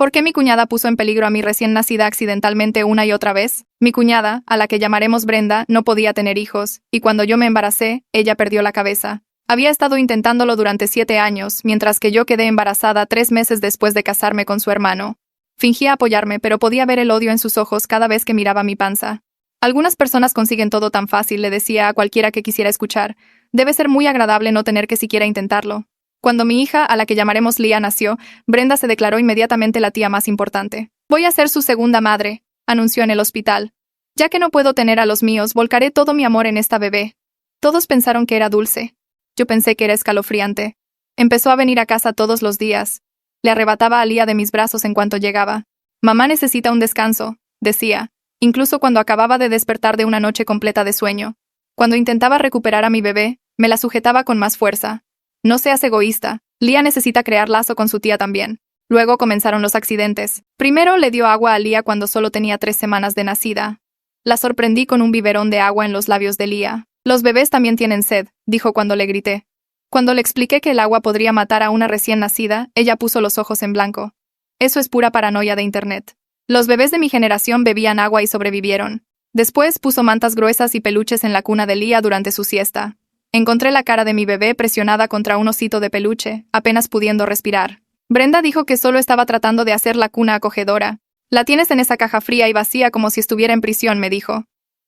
¿Por qué mi cuñada puso en peligro a mi recién nacida accidentalmente una y otra vez? Mi cuñada, a la que llamaremos Brenda, no podía tener hijos, y cuando yo me embaracé, ella perdió la cabeza. Había estado intentándolo durante 7 años, mientras que yo quedé embarazada 3 meses después de casarme con su hermano. Fingía apoyarme, pero podía ver el odio en sus ojos cada vez que miraba mi panza. Algunas personas consiguen todo tan fácil, le decía a cualquiera que quisiera escuchar. Debe ser muy agradable no tener que siquiera intentarlo. Cuando mi hija, a la que llamaremos Lía, nació, Brenda se declaró inmediatamente la tía más importante. Voy a ser su segunda madre, anunció en el hospital. Ya que no puedo tener a los míos, volcaré todo mi amor en esta bebé. Todos pensaron que era dulce. Yo pensé que era escalofriante. Empezó a venir a casa todos los días. Le arrebataba a Lía de mis brazos en cuanto llegaba. Mamá necesita un descanso, decía, incluso cuando acababa de despertar de una noche completa de sueño. Cuando intentaba recuperar a mi bebé, me la sujetaba con más fuerza. No seas egoísta. Lía necesita crear lazo con su tía también. Luego comenzaron los accidentes. Primero le dio agua a Lía cuando solo tenía 3 semanas de nacida. La sorprendí con un biberón de agua en los labios de Lía. Los bebés también tienen sed, dijo cuando le grité. Cuando le expliqué que el agua podría matar a una recién nacida, ella puso los ojos en blanco. Eso es pura paranoia de internet. Los bebés de mi generación bebían agua y sobrevivieron. Después puso mantas gruesas y peluches en la cuna de Lía durante su siesta. Encontré la cara de mi bebé presionada contra un osito de peluche, apenas pudiendo respirar. Brenda dijo que solo estaba tratando de hacer la cuna acogedora. La tienes en esa caja fría y vacía como si estuviera en prisión, me dijo.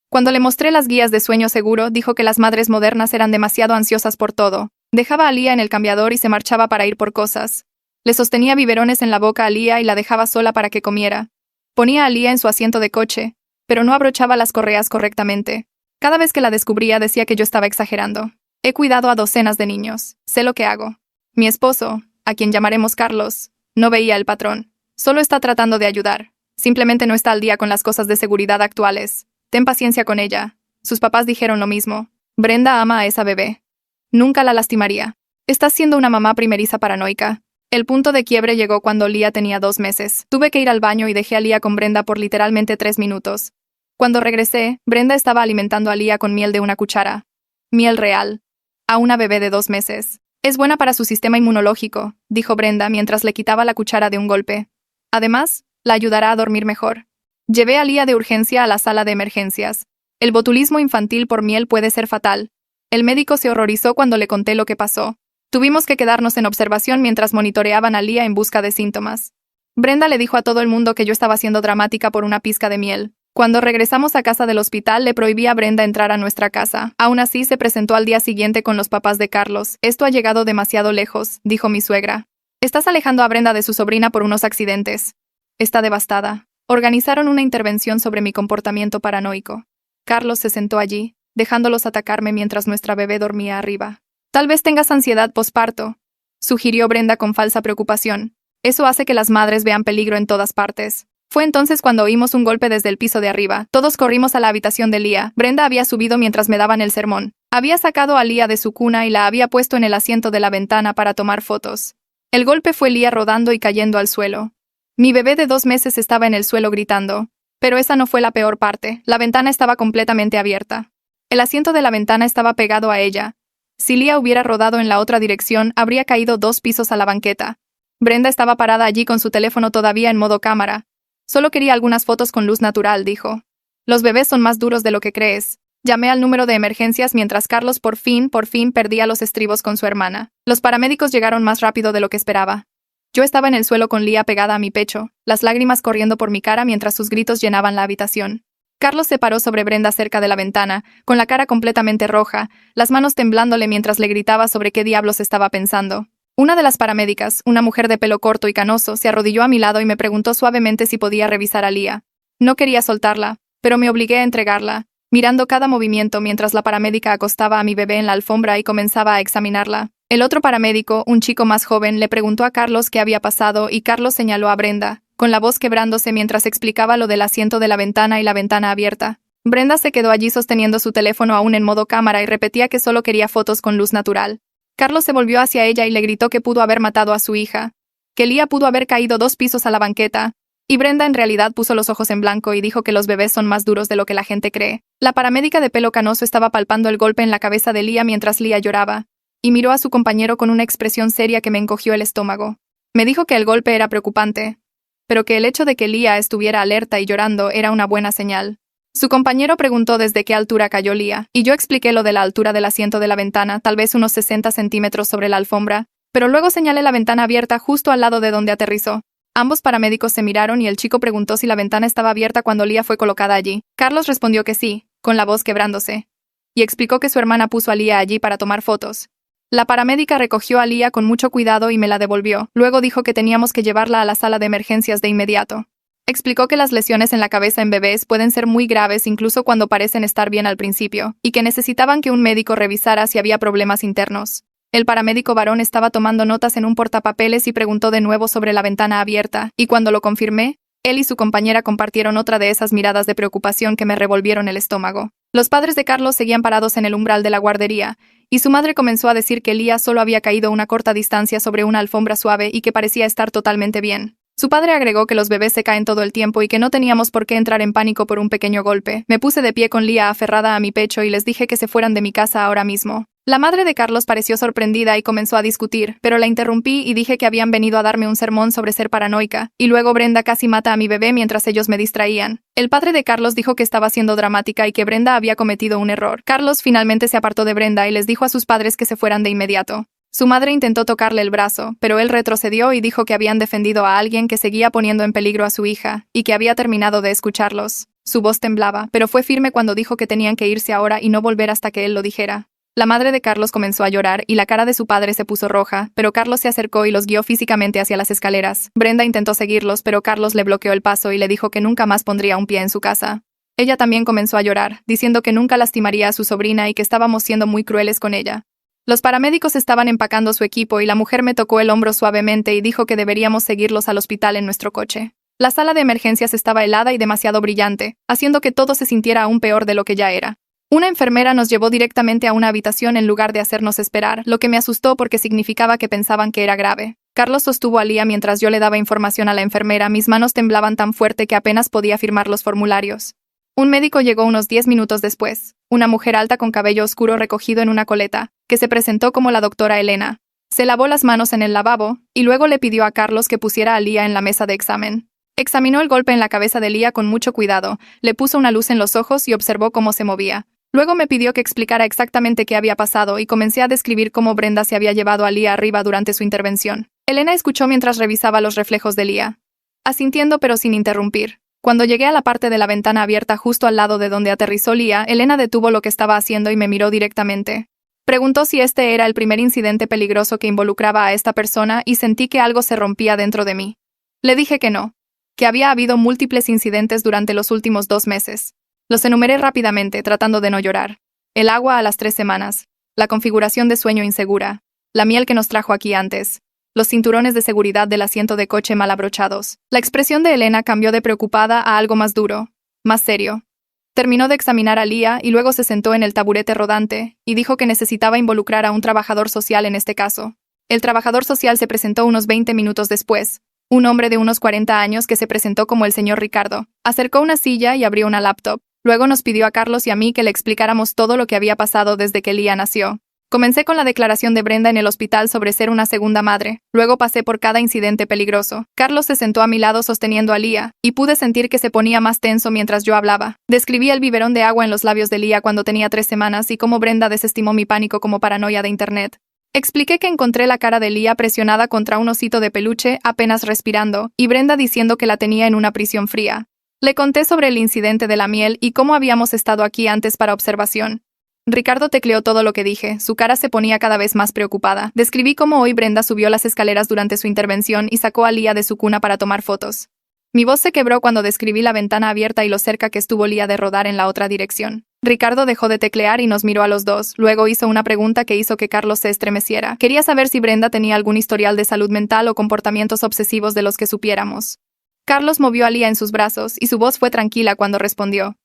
Cuando le mostré las guías de sueño seguro, dijo que las madres modernas eran demasiado ansiosas por todo. Dejaba a Lía en el cambiador y se marchaba para ir por cosas. Le sostenía biberones en la boca a Lía y la dejaba sola para que comiera. Ponía a Lía en su asiento de coche, pero no abrochaba las correas correctamente. Cada vez que la descubría decía que yo estaba exagerando. He cuidado a docenas de niños. Sé lo que hago. Mi esposo, a quien llamaremos Carlos, no veía el patrón. Solo está tratando de ayudar. Simplemente no está al día con las cosas de seguridad actuales. Ten paciencia con ella. Sus papás dijeron lo mismo. Brenda ama a esa bebé. Nunca la lastimaría. Estás siendo una mamá primeriza paranoica. El punto de quiebre llegó cuando Lía tenía 2 meses. Tuve que ir al baño y dejé a Lía con Brenda por literalmente 3 minutos. Cuando regresé, Brenda estaba alimentando a Lía con miel de una cuchara. Miel real. A una bebé de 2 meses. Es buena para su sistema inmunológico, dijo Brenda mientras le quitaba la cuchara de un golpe. Además, la ayudará a dormir mejor. Llevé a Lía de urgencia a la sala de emergencias. El botulismo infantil por miel puede ser fatal. El médico se horrorizó cuando le conté lo que pasó. Tuvimos que quedarnos en observación mientras monitoreaban a Lía en busca de síntomas. Brenda le dijo a todo el mundo que yo estaba siendo dramática por una pizca de miel. Cuando regresamos a casa del hospital, le prohibí a Brenda entrar a nuestra casa. Aún así, se presentó al día siguiente con los papás de Carlos. Esto ha llegado demasiado lejos, dijo mi suegra. Estás alejando a Brenda de su sobrina por unos accidentes. Está devastada. Organizaron una intervención sobre mi comportamiento paranoico. Carlos se sentó allí, dejándolos atacarme mientras nuestra bebé dormía arriba. Tal vez tengas ansiedad posparto, sugirió Brenda con falsa preocupación. Eso hace que las madres vean peligro en todas partes. Fue entonces cuando oímos un golpe desde el piso de arriba. Todos corrimos a la habitación de Lía. Brenda había subido mientras me daban el sermón. Había sacado a Lía de su cuna y la había puesto en el asiento de la ventana para tomar fotos. El golpe fue Lía rodando y cayendo al suelo. Mi bebé de 2 meses estaba en el suelo gritando. Pero esa no fue la peor parte. La ventana estaba completamente abierta. El asiento de la ventana estaba pegado a ella. Si Lía hubiera rodado en la otra dirección, habría caído 2 pisos a la banqueta. Brenda estaba parada allí con su teléfono todavía en modo cámara. Solo quería algunas fotos con luz natural, dijo. Los bebés son más duros de lo que crees. Llamé al número de emergencias mientras Carlos por fin perdía los estribos con su hermana. Los paramédicos llegaron más rápido de lo que esperaba. Yo estaba en el suelo con Lía pegada a mi pecho, las lágrimas corriendo por mi cara mientras sus gritos llenaban la habitación. Carlos se paró sobre Brenda cerca de la ventana, con la cara completamente roja, las manos temblándole mientras le gritaba sobre qué diablos estaba pensando. Una de las paramédicas, una mujer de pelo corto y canoso, se arrodilló a mi lado y me preguntó suavemente si podía revisar a Lía. No quería soltarla, pero me obligué a entregarla, mirando cada movimiento mientras la paramédica acostaba a mi bebé en la alfombra y comenzaba a examinarla. El otro paramédico, un chico más joven, le preguntó a Carlos qué había pasado y Carlos señaló a Brenda, con la voz quebrándose mientras explicaba lo del asiento de la ventana y la ventana abierta. Brenda se quedó allí sosteniendo su teléfono aún en modo cámara y repetía que solo quería fotos con luz natural. Carlos se volvió hacia ella y le gritó que pudo haber matado a su hija, que Lía pudo haber caído 2 pisos a la banqueta, y Brenda en realidad puso los ojos en blanco y dijo que los bebés son más duros de lo que la gente cree. La paramédica de pelo canoso estaba palpando el golpe en la cabeza de Lía mientras Lía lloraba, y miró a su compañero con una expresión seria que me encogió el estómago. Me dijo que el golpe era preocupante. pero que el hecho de que Lía estuviera alerta y llorando era una buena señal. Su compañero preguntó desde qué altura cayó Lía, y yo expliqué lo de la altura del asiento de la ventana, tal vez unos 60 centímetros sobre la alfombra, pero luego señalé la ventana abierta justo al lado de donde aterrizó. Ambos paramédicos se miraron y el chico preguntó si la ventana estaba abierta cuando Lía fue colocada allí. Carlos respondió que sí, con la voz quebrándose, y explicó que su hermana puso a Lía allí para tomar fotos. La paramédica recogió a Lía con mucho cuidado y me la devolvió. Luego dijo que teníamos que llevarla a la sala de emergencias de inmediato. Explicó que las lesiones en la cabeza en bebés pueden ser muy graves incluso cuando parecen estar bien al principio, y que necesitaban que un médico revisara si había problemas internos. El paramédico varón estaba tomando notas en un portapapeles y preguntó de nuevo sobre la ventana abierta, y cuando lo confirmé, él y su compañera compartieron otra de esas miradas de preocupación que me revolvieron el estómago. Los padres de Carlos seguían parados en el umbral de la guardería, y su madre comenzó a decir que Lía solo había caído una corta distancia sobre una alfombra suave y que parecía estar totalmente bien. Su padre agregó que los bebés se caen todo el tiempo y que no teníamos por qué entrar en pánico por un pequeño golpe. Me puse de pie con Lía aferrada a mi pecho y les dije que se fueran de mi casa ahora mismo. La madre de Carlos pareció sorprendida y comenzó a discutir, pero la interrumpí y dije que habían venido a darme un sermón sobre ser paranoica, y luego Brenda casi mata a mi bebé mientras ellos me distraían. El padre de Carlos dijo que estaba siendo dramática y que Brenda había cometido un error. Carlos finalmente se apartó de Brenda y les dijo a sus padres que se fueran de inmediato. Su madre intentó tocarle el brazo, pero él retrocedió y dijo que habían defendido a alguien que seguía poniendo en peligro a su hija, y que había terminado de escucharlos. Su voz temblaba, pero fue firme cuando dijo que tenían que irse ahora y no volver hasta que él lo dijera. La madre de Carlos comenzó a llorar y la cara de su padre se puso roja, pero Carlos se acercó y los guió físicamente hacia las escaleras. Brenda intentó seguirlos, pero Carlos le bloqueó el paso y le dijo que nunca más pondría un pie en su casa. Ella también comenzó a llorar, diciendo que nunca lastimaría a su sobrina y que estábamos siendo muy crueles con ella. Los paramédicos estaban empacando su equipo y la mujer me tocó el hombro suavemente y dijo que deberíamos seguirlos al hospital en nuestro coche. La sala de emergencias estaba helada y demasiado brillante, haciendo que todo se sintiera aún peor de lo que ya era. Una enfermera nos llevó directamente a una habitación en lugar de hacernos esperar, lo que me asustó porque significaba que pensaban que era grave. Carlos sostuvo a Lía mientras yo le daba información a la enfermera. Mis manos temblaban tan fuerte que apenas podía firmar los formularios. Un médico llegó unos 10 minutos después, una mujer alta con cabello oscuro recogido en una coleta, que se presentó como la doctora Elena. Se lavó las manos en el lavabo, y luego le pidió a Carlos que pusiera a Lía en la mesa de examen. Examinó el golpe en la cabeza de Lía con mucho cuidado, le puso una luz en los ojos y observó cómo se movía. Luego me pidió que explicara exactamente qué había pasado y comencé a describir cómo Brenda se había llevado a Lía arriba durante su intervención. Elena escuchó mientras revisaba los reflejos de Lía, asintiendo pero sin interrumpir. Cuando llegué a la parte de la ventana abierta justo al lado de donde aterrizó Lía, Elena detuvo lo que estaba haciendo y me miró directamente. Preguntó si este era el primer incidente peligroso que involucraba a esta persona y sentí que algo se rompía dentro de mí. Le dije que no, que había habido múltiples incidentes durante los últimos 2 meses. Los enumeré rápidamente, tratando de no llorar. El agua a las 3 semanas, la configuración de sueño insegura, la miel que nos trajo aquí antes, los cinturones de seguridad del asiento de coche mal abrochados. La expresión de Elena cambió de preocupada a algo más duro, más serio. Terminó de examinar a Lía y luego se sentó en el taburete rodante y dijo que necesitaba involucrar a un trabajador social en este caso. El trabajador social se presentó unos 20 minutos después. Un hombre de unos 40 años que se presentó como el señor Ricardo. Acercó una silla y abrió una laptop. Luego nos pidió a Carlos y a mí que le explicáramos todo lo que había pasado desde que Lía nació. Comencé con la declaración de Brenda en el hospital sobre ser una segunda madre. Luego pasé por cada incidente peligroso. Carlos se sentó a mi lado sosteniendo a Lía, y pude sentir que se ponía más tenso mientras yo hablaba. Describí el biberón de agua en los labios de Lía cuando tenía 3 semanas y cómo Brenda desestimó mi pánico como paranoia de internet. Expliqué que encontré la cara de Lía presionada contra un osito de peluche, apenas respirando, y Brenda diciendo que la tenía en una prisión fría. Le conté sobre el incidente de la miel y cómo habíamos estado aquí antes para observación. Ricardo tecleó todo lo que dije, su cara se ponía cada vez más preocupada. Describí cómo hoy Brenda subió las escaleras durante su intervención y sacó a Lía de su cuna para tomar fotos. Mi voz se quebró cuando describí la ventana abierta y lo cerca que estuvo Lía de rodar en la otra dirección. Ricardo dejó de teclear y nos miró a los dos, luego hizo una pregunta que hizo que Carlos se estremeciera. Quería saber si Brenda tenía algún historial de salud mental o comportamientos obsesivos de los que supiéramos. Carlos movió a Lía en sus brazos y su voz fue tranquila cuando respondió.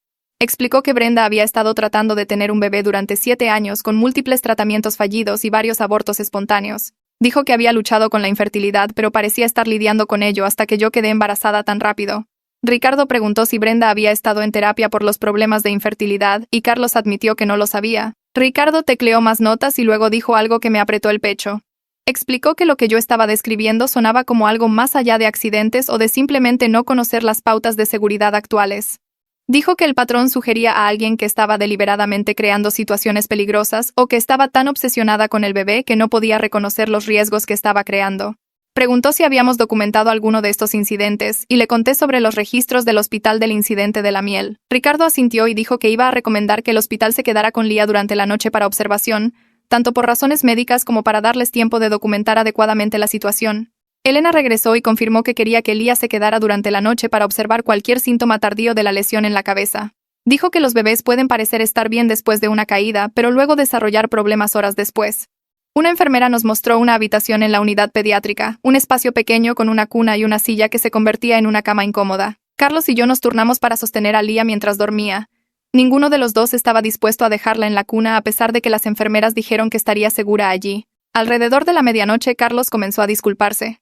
Explicó que Brenda había estado tratando de tener un bebé durante 7 años con múltiples tratamientos fallidos y varios abortos espontáneos. Dijo que había luchado con la infertilidad, pero parecía estar lidiando con ello hasta que yo quedé embarazada tan rápido. Ricardo preguntó si Brenda había estado en terapia por los problemas de infertilidad, y Carlos admitió que no lo sabía. Ricardo tecleó más notas y luego dijo algo que me apretó el pecho. Explicó que lo que yo estaba describiendo sonaba como algo más allá de accidentes o de simplemente no conocer las pautas de seguridad actuales. Dijo que el patrón sugería a alguien que estaba deliberadamente creando situaciones peligrosas o que estaba tan obsesionada con el bebé que no podía reconocer los riesgos que estaba creando. Preguntó si habíamos documentado alguno de estos incidentes y le conté sobre los registros del hospital del incidente de la miel. Ricardo asintió y dijo que iba a recomendar que el hospital se quedara con Lia durante la noche para observación, tanto por razones médicas como para darles tiempo de documentar adecuadamente la situación. Elena regresó y confirmó que quería que Lia se quedara durante la noche para observar cualquier síntoma tardío de la lesión en la cabeza. Dijo que los bebés pueden parecer estar bien después de una caída, pero luego desarrollar problemas horas después. Una enfermera nos mostró una habitación en la unidad pediátrica, un espacio pequeño con una cuna y una silla que se convertía en una cama incómoda. Carlos y yo nos turnamos para sostener a Lia mientras dormía. Ninguno de los dos estaba dispuesto a dejarla en la cuna a pesar de que las enfermeras dijeron que estaría segura allí. Alrededor de la medianoche, Carlos comenzó a disculparse.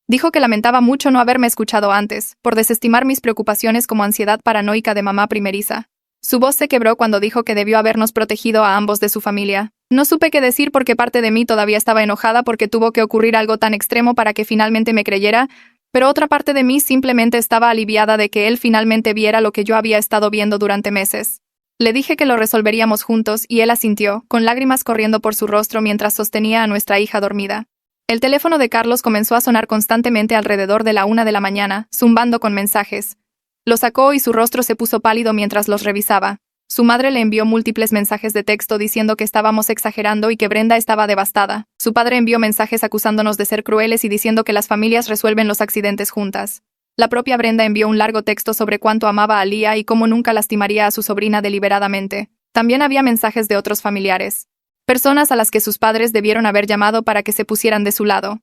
Dijo que lamentaba mucho no haberme escuchado antes, por desestimar mis preocupaciones como ansiedad paranoica de mamá primeriza. Su voz se quebró cuando dijo que debió habernos protegido a ambos de su familia. No supe qué decir porque parte de mí todavía estaba enojada porque tuvo que ocurrir algo tan extremo para que finalmente me creyera, pero otra parte de mí simplemente estaba aliviada de que él finalmente viera lo que yo había estado viendo durante meses. Le dije que lo resolveríamos juntos y él asintió, con lágrimas corriendo por su rostro mientras sostenía a nuestra hija dormida. El teléfono de Carlos comenzó a sonar constantemente alrededor de la 1 de la mañana, zumbando con mensajes. Lo sacó y su rostro se puso pálido mientras los revisaba. Su madre le envió múltiples mensajes de texto diciendo que estábamos exagerando y que Brenda estaba devastada. Su padre envió mensajes acusándonos de ser crueles y diciendo que las familias resuelven los accidentes juntas. La propia Brenda envió un largo texto sobre cuánto amaba a Lia y cómo nunca lastimaría a su sobrina deliberadamente. También había mensajes de otros familiares. Personas a las que sus padres debieron haber llamado para que se pusieran de su lado.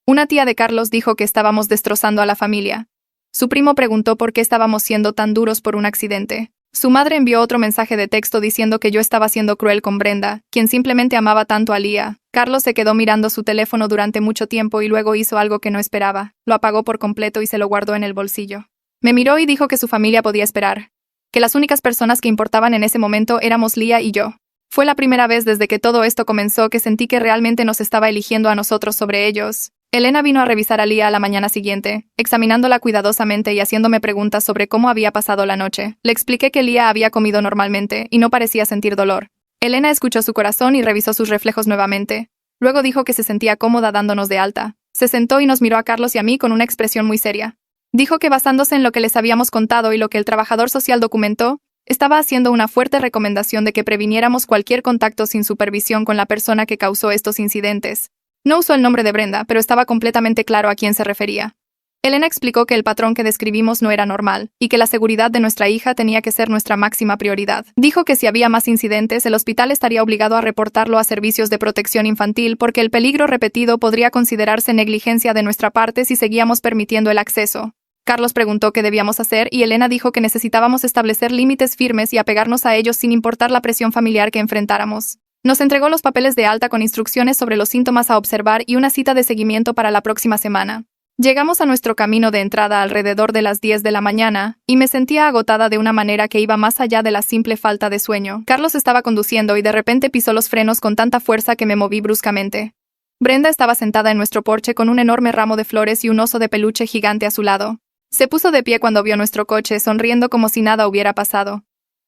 Una tía de Carlos dijo que estábamos destrozando a la familia. Su primo preguntó por qué estábamos siendo tan duros por un accidente. Su madre envió otro mensaje de texto diciendo que yo estaba siendo cruel con Brenda, quien simplemente amaba tanto a Lia. Carlos se quedó mirando su teléfono durante mucho tiempo y luego hizo algo que no esperaba. Lo apagó por completo y se lo guardó en el bolsillo. Me miró y dijo que su familia podía esperar. Que las únicas personas que importaban en ese momento éramos Lia y yo. Fue la primera vez desde que todo esto comenzó que sentí que realmente nos estaba eligiendo a nosotros sobre ellos. Elena vino a revisar a Lia a la mañana siguiente, examinándola cuidadosamente y haciéndome preguntas sobre cómo había pasado la noche. Le expliqué que Lia había comido normalmente y no parecía sentir dolor. Elena escuchó su corazón y revisó sus reflejos nuevamente. Luego dijo que se sentía cómoda dándonos de alta. Se sentó y nos miró a Carlos y a mí con una expresión muy seria. Dijo que basándose en lo que les habíamos contado y lo que el trabajador social documentó, estaba haciendo una fuerte recomendación de que previniéramos cualquier contacto sin supervisión con la persona que causó estos incidentes. No usó el nombre de Brenda, pero estaba completamente claro a quién se refería. Elena explicó que el patrón que describimos no era normal, y que la seguridad de nuestra hija tenía que ser nuestra máxima prioridad. Dijo que si había más incidentes, el hospital estaría obligado a reportarlo a servicios de protección infantil porque el peligro repetido podría considerarse negligencia de nuestra parte si seguíamos permitiendo el acceso. Carlos preguntó qué debíamos hacer y Elena dijo que necesitábamos establecer límites firmes y apegarnos a ellos sin importar la presión familiar que enfrentáramos. Nos entregó los papeles de alta con instrucciones sobre los síntomas a observar y una cita de seguimiento para la próxima semana. Llegamos a nuestro camino de entrada alrededor de las 10 de la mañana, y me sentía agotada de una manera que iba más allá de la simple falta de sueño. Carlos estaba conduciendo y de repente pisó los frenos con tanta fuerza que me moví bruscamente. Brenda estaba sentada en nuestro porche con un enorme ramo de flores y un oso de peluche gigante a su lado. Se puso de pie cuando vio nuestro coche, sonriendo como si nada hubiera pasado.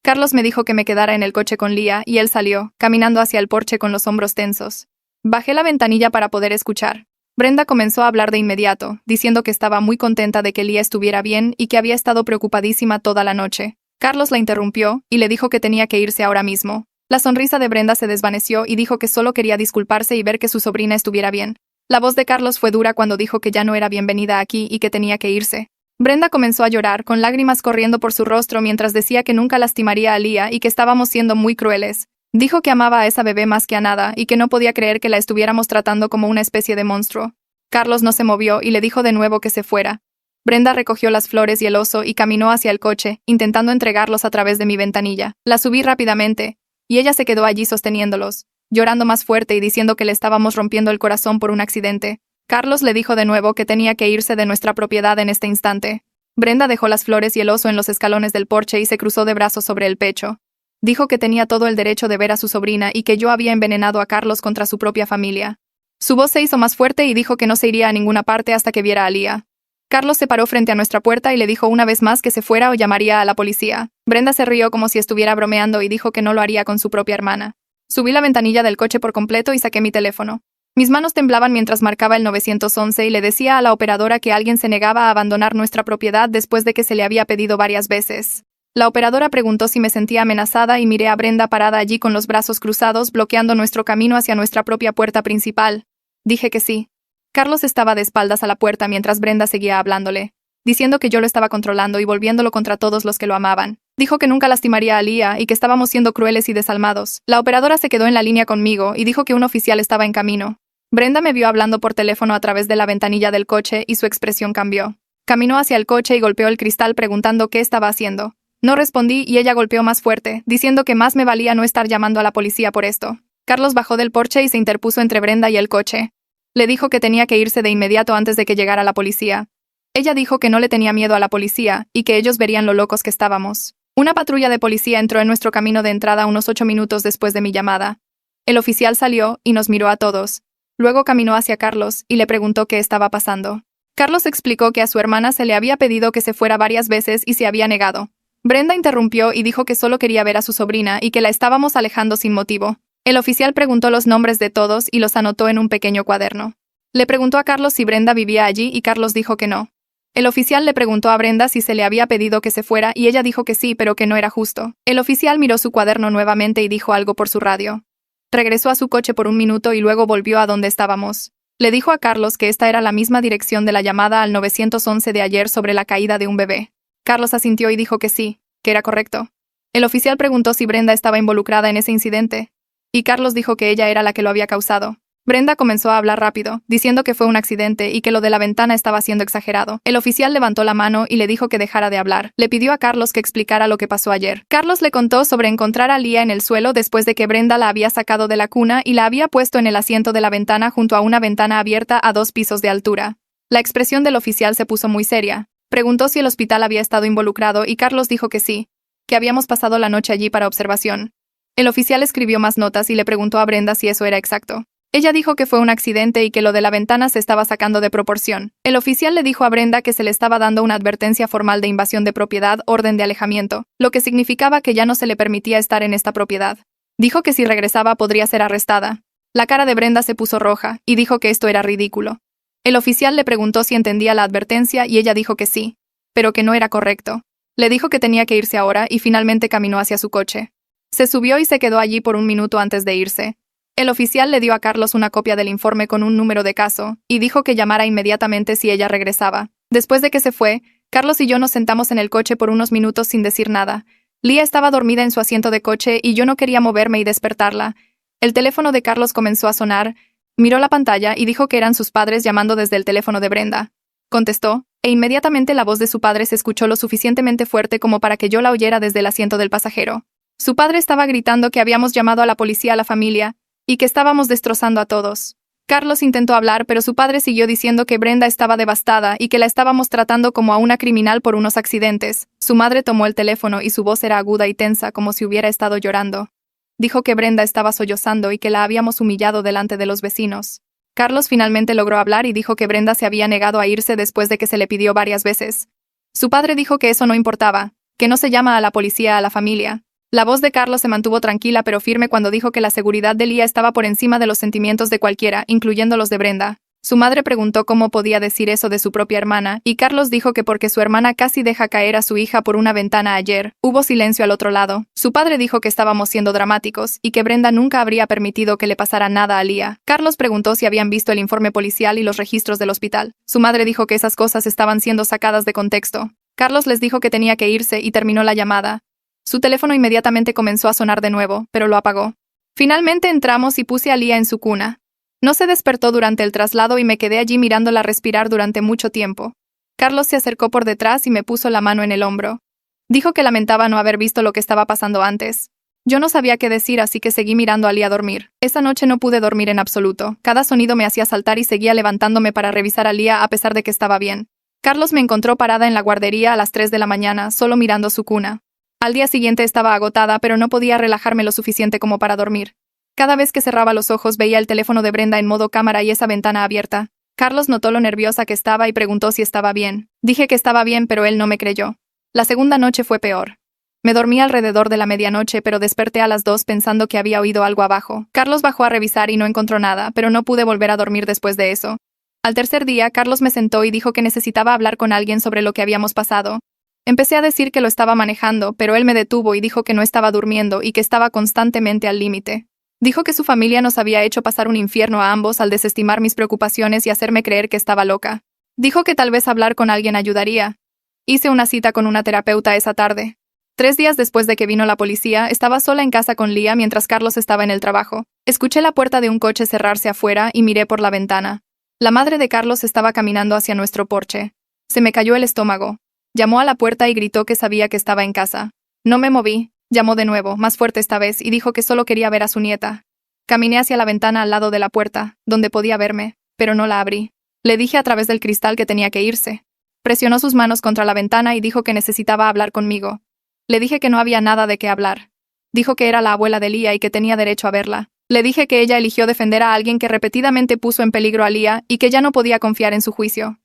Carlos me dijo que me quedara en el coche con Lia, y él salió, caminando hacia el porche con los hombros tensos. Bajé la ventanilla para poder escuchar. Brenda comenzó a hablar de inmediato, diciendo que estaba muy contenta de que Lia estuviera bien y que había estado preocupadísima toda la noche. Carlos la interrumpió y le dijo que tenía que irse ahora mismo. La sonrisa de Brenda se desvaneció y dijo que solo quería disculparse y ver que su sobrina estuviera bien. La voz de Carlos fue dura cuando dijo que ya no era bienvenida aquí y que tenía que irse. Brenda comenzó a llorar, con lágrimas corriendo por su rostro mientras decía que nunca lastimaría a Lia y que estábamos siendo muy crueles. Dijo que amaba a esa bebé más que a nada y que no podía creer que la estuviéramos tratando como una especie de monstruo. Carlos no se movió y le dijo de nuevo que se fuera. Brenda recogió las flores y el oso y caminó hacia el coche, intentando entregarlos a través de mi ventanilla. La subí rápidamente, y ella se quedó allí sosteniéndolos, llorando más fuerte y diciendo que le estábamos rompiendo el corazón por un accidente. Carlos le dijo de nuevo que tenía que irse de nuestra propiedad en este instante. Brenda dejó las flores y el oso en los escalones del porche y se cruzó de brazos sobre el pecho. Dijo que tenía todo el derecho de ver a su sobrina y que yo había envenenado a Carlos contra su propia familia. Su voz se hizo más fuerte y dijo que no se iría a ninguna parte hasta que viera a Lía. Carlos se paró frente a nuestra puerta y le dijo una vez más que se fuera o llamaría a la policía. Brenda se rió como si estuviera bromeando y dijo que no lo haría con su propia hermana. Subí la ventanilla del coche por completo y saqué mi teléfono. Mis manos temblaban mientras marcaba el 911 y le decía a la operadora que alguien se negaba a abandonar nuestra propiedad después de que se le había pedido varias veces. La operadora preguntó si me sentía amenazada y miré a Brenda parada allí con los brazos cruzados, bloqueando nuestro camino hacia nuestra propia puerta principal. Dije que sí. Carlos estaba de espaldas a la puerta mientras Brenda seguía hablándole, diciendo que yo lo estaba controlando y volviéndolo contra todos los que lo amaban. Dijo que nunca lastimaría a Lía y que estábamos siendo crueles y desalmados. La operadora se quedó en la línea conmigo y dijo que un oficial estaba en camino. Brenda me vio hablando por teléfono a través de la ventanilla del coche y su expresión cambió. Caminó hacia el coche y golpeó el cristal preguntando qué estaba haciendo. No respondí y ella golpeó más fuerte, diciendo que más me valía no estar llamando a la policía por esto. Carlos bajó del porche y se interpuso entre Brenda y el coche. Le dijo que tenía que irse de inmediato antes de que llegara la policía. Ella dijo que no le tenía miedo a la policía y que ellos verían lo locos que estábamos. Una patrulla de policía entró en nuestro camino de entrada unos 8 minutos después de mi llamada. El oficial salió y nos miró a todos. Luego caminó hacia Carlos y le preguntó qué estaba pasando. Carlos explicó que a su hermana se le había pedido que se fuera varias veces y se había negado. Brenda interrumpió y dijo que solo quería ver a su sobrina y que la estábamos alejando sin motivo. El oficial preguntó los nombres de todos y los anotó en un pequeño cuaderno. Le preguntó a Carlos si Brenda vivía allí y Carlos dijo que no. El oficial le preguntó a Brenda si se le había pedido que se fuera y ella dijo que sí, pero que no era justo. El oficial miró su cuaderno nuevamente y dijo algo por su radio. Regresó a su coche por un minuto y luego volvió a donde estábamos. Le dijo a Carlos que esta era la misma dirección de la llamada al 911 de ayer sobre la caída de un bebé. Carlos asintió y dijo que sí, que era correcto. El oficial preguntó si Brenda estaba involucrada en ese incidente, y Carlos dijo que ella era la que lo había causado. Brenda comenzó a hablar rápido, diciendo que fue un accidente y que lo de la ventana estaba siendo exagerado. El oficial levantó la mano y le dijo que dejara de hablar. Le pidió a Carlos que explicara lo que pasó ayer. Carlos le contó sobre encontrar a Lía en el suelo después de que Brenda la había sacado de la cuna y la había puesto en el asiento de la ventana junto a una ventana abierta a 2 pisos de altura. La expresión del oficial se puso muy seria. Preguntó si el hospital había estado involucrado y Carlos dijo que sí, que habíamos pasado la noche allí para observación. El oficial escribió más notas y le preguntó a Brenda si eso era exacto. Ella dijo que fue un accidente y que lo de la ventana se estaba sacando de proporción. El oficial le dijo a Brenda que se le estaba dando una advertencia formal de invasión de propiedad, orden de alejamiento, lo que significaba que ya no se le permitía estar en esta propiedad. Dijo que si regresaba podría ser arrestada. La cara de Brenda se puso roja y dijo que esto era ridículo. El oficial le preguntó si entendía la advertencia y ella dijo que sí, pero que no era correcto. Le dijo que tenía que irse ahora y finalmente caminó hacia su coche. Se subió y se quedó allí por un minuto antes de irse. El oficial le dio a Carlos una copia del informe con un número de caso y dijo que llamara inmediatamente si ella regresaba. Después de que se fue, Carlos y yo nos sentamos en el coche por unos minutos sin decir nada. Lía estaba dormida en su asiento de coche y yo no quería moverme y despertarla. El teléfono de Carlos comenzó a sonar. Miró la pantalla y dijo que eran sus padres llamando desde el teléfono de Brenda. Contestó, e inmediatamente la voz de su padre se escuchó lo suficientemente fuerte como para que yo la oyera desde el asiento del pasajero. Su padre estaba gritando que habíamos llamado a la policía a la familia y que estábamos destrozando a todos. Carlos intentó hablar, pero su padre siguió diciendo que Brenda estaba devastada y que la estábamos tratando como a una criminal por unos accidentes. Su madre tomó el teléfono y su voz era aguda y tensa como si hubiera estado llorando. Dijo que Brenda estaba sollozando y que la habíamos humillado delante de los vecinos. Carlos finalmente logró hablar y dijo que Brenda se había negado a irse después de que se le pidió varias veces. Su padre dijo que eso no importaba, que no se llama a la policía a la familia. La voz de Carlos se mantuvo tranquila pero firme cuando dijo que la seguridad de Lía estaba por encima de los sentimientos de cualquiera, incluyendo los de Brenda. Su madre preguntó cómo podía decir eso de su propia hermana, y Carlos dijo que porque su hermana casi deja caer a su hija por una ventana ayer. Hubo silencio al otro lado. Su padre dijo que estábamos siendo dramáticos, y que Brenda nunca habría permitido que le pasara nada a Lía. Carlos preguntó si habían visto el informe policial y los registros del hospital. Su madre dijo que esas cosas estaban siendo sacadas de contexto. Carlos les dijo que tenía que irse y terminó la llamada. Su teléfono inmediatamente comenzó a sonar de nuevo, pero lo apagó. Finalmente entramos y puse a Lía en su cuna. No se despertó durante el traslado y me quedé allí mirándola respirar durante mucho tiempo. Carlos se acercó por detrás y me puso la mano en el hombro. Dijo que lamentaba no haber visto lo que estaba pasando antes. Yo no sabía qué decir, así que seguí mirando a Lía dormir. Esa noche no pude dormir en absoluto. Cada sonido me hacía saltar y seguía levantándome para revisar a Lía a pesar de que estaba bien. Carlos me encontró parada en la guardería a las 3 de la mañana, solo mirando su cuna. Al día siguiente estaba agotada, pero no podía relajarme lo suficiente como para dormir. Cada vez que cerraba los ojos veía el teléfono de Brenda en modo cámara y esa ventana abierta. Carlos notó lo nerviosa que estaba y preguntó si estaba bien. Dije que estaba bien, pero él no me creyó. La segunda noche fue peor. Me dormí alrededor de la medianoche, pero desperté a las 2 pensando que había oído algo abajo. Carlos bajó a revisar y no encontró nada, pero no pude volver a dormir después de eso. Al tercer día, Carlos me sentó y dijo que necesitaba hablar con alguien sobre lo que habíamos pasado. Empecé a decir que lo estaba manejando, pero él me detuvo y dijo que no estaba durmiendo y que estaba constantemente al límite. Dijo que su familia nos había hecho pasar un infierno a ambos al desestimar mis preocupaciones y hacerme creer que estaba loca. Dijo que tal vez hablar con alguien ayudaría. Hice una cita con una terapeuta esa tarde. 3 días después de que vino la policía, estaba sola en casa con Lía mientras Carlos estaba en el trabajo. Escuché la puerta de un coche cerrarse afuera y miré por la ventana. La madre de Carlos estaba caminando hacia nuestro porche. Se me cayó el estómago. Llamó a la puerta y gritó que sabía que estaba en casa. No me moví. Llamó de nuevo, más fuerte esta vez, y dijo que solo quería ver a su nieta. Caminé hacia la ventana al lado de la puerta, donde podía verme, pero no la abrí. Le dije a través del cristal que tenía que irse. Presionó sus manos contra la ventana y dijo que necesitaba hablar conmigo. Le dije que no había nada de qué hablar. Dijo que era la abuela de Lía y que tenía derecho a verla. Le dije que ella eligió defender a alguien que repetidamente puso en peligro a Lía y que ya no podía confiar en su juicio.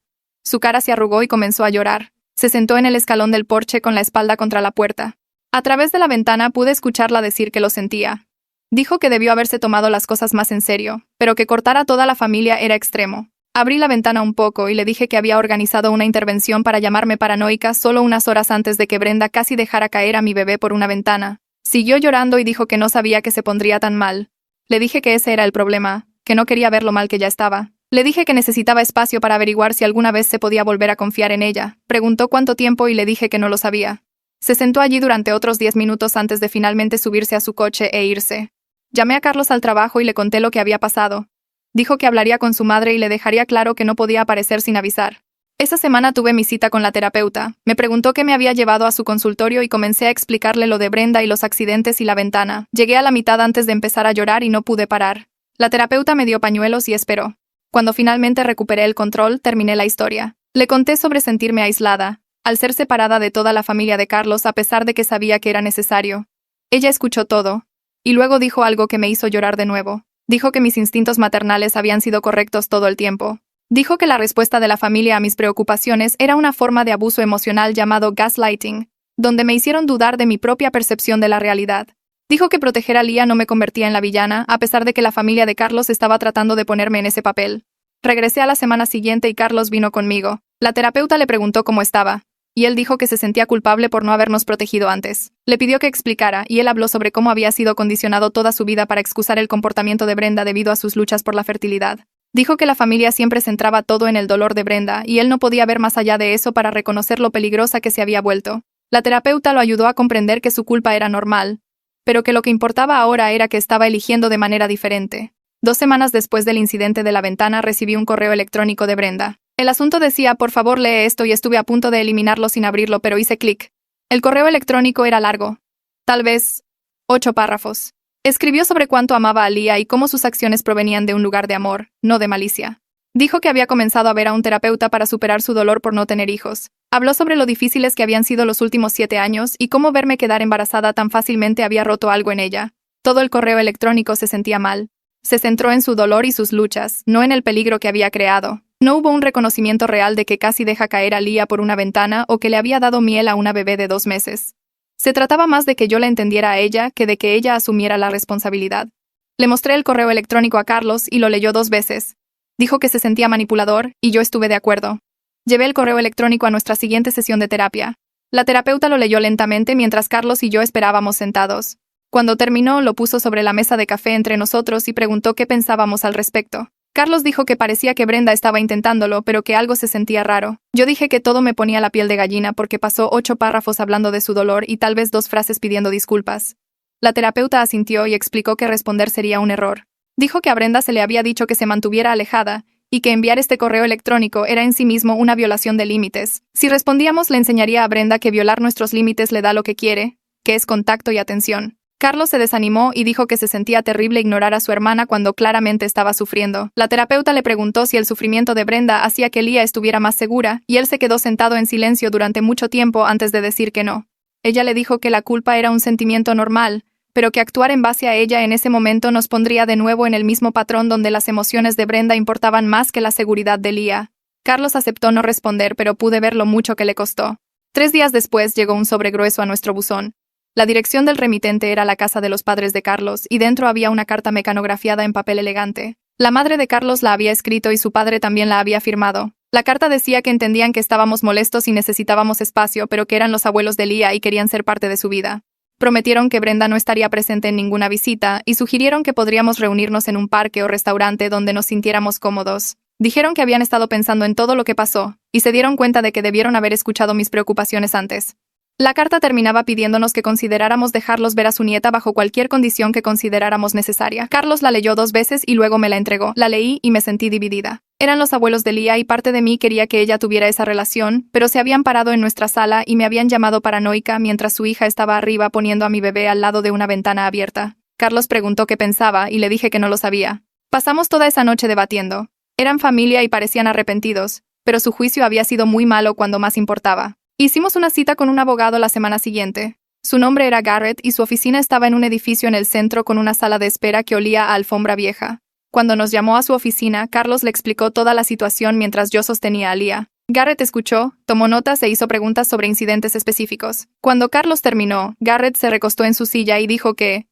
Su cara se arrugó y comenzó a llorar. Se sentó en el escalón del porche con la espalda contra la puerta. A través de la ventana pude escucharla decir que lo sentía. Dijo que debió haberse tomado las cosas más en serio, pero que cortar a toda la familia era extremo. Abrí la ventana un poco y le dije que había organizado una intervención para llamarme paranoica solo unas horas antes de que Brenda casi dejara caer a mi bebé por una ventana. Siguió llorando y dijo que no sabía que se pondría tan mal. Le dije que ese era el problema, que no quería ver lo mal que ya estaba. Le dije que necesitaba espacio para averiguar si alguna vez se podía volver a confiar en ella. Preguntó cuánto tiempo y le dije que no lo sabía. Se sentó allí durante otros 10 minutos antes de finalmente subirse a su coche e irse. Llamé a Carlos al trabajo y le conté lo que había pasado. Dijo que hablaría con su madre y le dejaría claro que no podía aparecer sin avisar. Esa semana tuve mi cita con la terapeuta. Me preguntó qué me había llevado a su consultorio y comencé a explicarle lo de Brenda y los accidentes y la ventana. Llegué a la mitad antes de empezar a llorar y no pude parar. La terapeuta me dio pañuelos y esperó. Cuando finalmente recuperé el control, terminé la historia. Le conté sobre sentirme aislada, al ser separada de toda la familia de Carlos a pesar de que sabía que era necesario. Ella escuchó todo. Y luego dijo algo que me hizo llorar de nuevo. Dijo que mis instintos maternales habían sido correctos todo el tiempo. Dijo que la respuesta de la familia a mis preocupaciones era una forma de abuso emocional llamado gaslighting, donde me hicieron dudar de mi propia percepción de la realidad. Dijo que proteger a Lía no me convertía en la villana, a pesar de que la familia de Carlos estaba tratando de ponerme en ese papel. Regresé a la semana siguiente y Carlos vino conmigo. La terapeuta le preguntó cómo estaba, y él dijo que se sentía culpable por no habernos protegido antes. Le pidió que explicara, y él habló sobre cómo había sido condicionado toda su vida para excusar el comportamiento de Brenda debido a sus luchas por la fertilidad. Dijo que la familia siempre centraba todo en el dolor de Brenda, y él no podía ver más allá de eso para reconocer lo peligrosa que se había vuelto. La terapeuta lo ayudó a comprender que su culpa era normal, pero que lo que importaba ahora era que estaba eligiendo de manera diferente. 2 semanas después del incidente de la ventana recibí un correo electrónico de Brenda. El asunto decía, por favor lee esto, y estuve a punto de eliminarlo sin abrirlo, pero hice clic. El correo electrónico era largo. Tal vez 8 párrafos. Escribió sobre cuánto amaba a Lía y cómo sus acciones provenían de un lugar de amor, no de malicia. Dijo que había comenzado a ver a un terapeuta para superar su dolor por no tener hijos. Habló sobre lo difíciles que habían sido los últimos 7 años y cómo verme quedar embarazada tan fácilmente había roto algo en ella. Todo el correo electrónico se sentía mal. Se centró en su dolor y sus luchas, no en el peligro que había creado. No hubo un reconocimiento real de que casi deja caer a Lía por una ventana o que le había dado miel a una bebé de 2 meses. Se trataba más de que yo la entendiera a ella que de que ella asumiera la responsabilidad. Le mostré el correo electrónico a Carlos y lo leyó 2 veces. Dijo que se sentía manipulador y yo estuve de acuerdo. Llevé el correo electrónico a nuestra siguiente sesión de terapia. La terapeuta lo leyó lentamente mientras Carlos y yo esperábamos sentados. Cuando terminó, lo puso sobre la mesa de café entre nosotros y preguntó qué pensábamos al respecto. Carlos dijo que parecía que Brenda estaba intentándolo, pero que algo se sentía raro. Yo dije que todo me ponía la piel de gallina porque pasó 8 párrafos hablando de su dolor y tal vez 2 frases pidiendo disculpas. La terapeuta asintió y explicó que responder sería un error. Dijo que a Brenda se le había dicho que se mantuviera alejada y que enviar este correo electrónico era en sí mismo una violación de límites. Si respondíamos, le enseñaría a Brenda que violar nuestros límites le da lo que quiere, que es contacto y atención. Carlos se desanimó y dijo que se sentía terrible ignorar a su hermana cuando claramente estaba sufriendo. La terapeuta le preguntó si el sufrimiento de Brenda hacía que Lía estuviera más segura, y él se quedó sentado en silencio durante mucho tiempo antes de decir que no. Ella le dijo que la culpa era un sentimiento normal, pero que actuar en base a ella en ese momento nos pondría de nuevo en el mismo patrón donde las emociones de Brenda importaban más que la seguridad de Leah. Carlos aceptó no responder, pero pude ver lo mucho que le costó. 3 días después llegó un sobre grueso a nuestro buzón. La dirección del remitente era la casa de los padres de Carlos, y dentro había una carta mecanografiada en papel elegante. La madre de Carlos la había escrito y su padre también la había firmado. La carta decía que entendían que estábamos molestos y necesitábamos espacio, pero que eran los abuelos de Leah y querían ser parte de su vida. Prometieron que Brenda no estaría presente en ninguna visita y sugirieron que podríamos reunirnos en un parque o restaurante donde nos sintiéramos cómodos. Dijeron que habían estado pensando en todo lo que pasó y se dieron cuenta de que debieron haber escuchado mis preocupaciones antes. La carta terminaba pidiéndonos que consideráramos dejarlos ver a su nieta bajo cualquier condición que consideráramos necesaria. Carlos la leyó 2 veces y luego me la entregó. La leí y me sentí dividida. Eran los abuelos de Leah y parte de mí quería que ella tuviera esa relación, pero se habían parado en nuestra sala y me habían llamado paranoica mientras su hija estaba arriba poniendo a mi bebé al lado de una ventana abierta. Carlos preguntó qué pensaba y le dije que no lo sabía. Pasamos toda esa noche debatiendo. Eran familia y parecían arrepentidos, pero su juicio había sido muy malo cuando más importaba. Hicimos una cita con un abogado la semana siguiente. Su nombre era Garrett y su oficina estaba en un edificio en el centro con una sala de espera que olía a alfombra vieja. Cuando nos llamó a su oficina, Carlos le explicó toda la situación mientras yo sostenía a Leah. Garrett escuchó, tomó notas e hizo preguntas sobre incidentes específicos. Cuando Carlos terminó, Garrett se recostó en su silla y dijo que,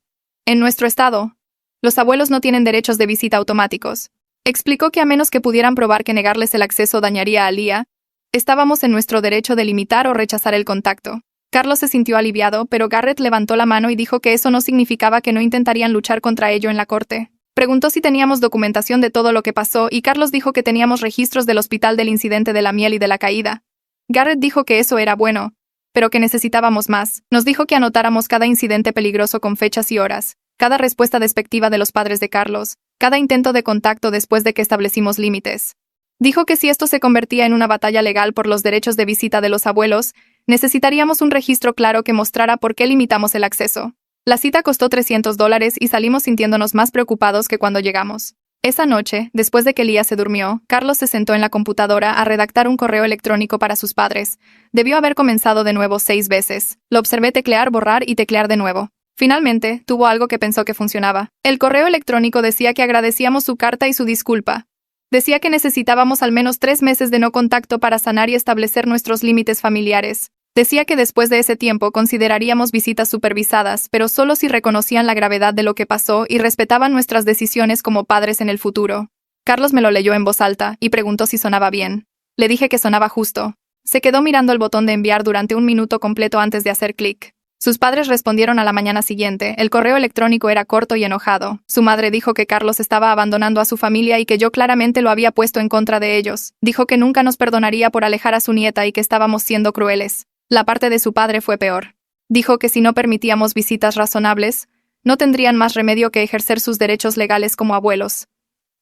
en nuestro estado, los abuelos no tienen derechos de visita automáticos. Explicó que a menos que pudieran probar que negarles el acceso dañaría a Leah, estábamos en nuestro derecho de limitar o rechazar el contacto. Carlos se sintió aliviado, pero Garrett levantó la mano y dijo que eso no significaba que no intentarían luchar contra ello en la corte. Preguntó si teníamos documentación de todo lo que pasó y Carlos dijo que teníamos registros del hospital del incidente de la miel y de la caída. Garrett dijo que eso era bueno, pero que necesitábamos más. Nos dijo que anotáramos cada incidente peligroso con fechas y horas, cada respuesta despectiva de los padres de Carlos, cada intento de contacto después de que establecimos límites. Dijo que si esto se convertía en una batalla legal por los derechos de visita de los abuelos, necesitaríamos un registro claro que mostrara por qué limitamos el acceso. La cita costó $300 y salimos sintiéndonos más preocupados que cuando llegamos. Esa noche, después de que Leah se durmió, Carlos se sentó en la computadora a redactar un correo electrónico para sus padres. Debió haber comenzado de nuevo 6 veces. Lo observé teclear, borrar y teclear de nuevo. Finalmente, tuvo algo que pensó que funcionaba. El correo electrónico decía que agradecíamos su carta y su disculpa. Decía que necesitábamos al menos 3 meses de no contacto para sanar y establecer nuestros límites familiares. Decía que después de ese tiempo consideraríamos visitas supervisadas, pero solo si reconocían la gravedad de lo que pasó y respetaban nuestras decisiones como padres en el futuro. Carlos me lo leyó en voz alta y preguntó si sonaba bien. Le dije que sonaba justo. Se quedó mirando el botón de enviar durante 1 minuto completo antes de hacer clic. Sus padres respondieron a la mañana siguiente. El correo electrónico era corto y enojado. Su madre dijo que Carlos estaba abandonando a su familia y que yo claramente lo había puesto en contra de ellos. Dijo que nunca nos perdonaría por alejar a su nieta y que estábamos siendo crueles. La parte de su padre fue peor. Dijo que si no permitíamos visitas razonables, no tendrían más remedio que ejercer sus derechos legales como abuelos.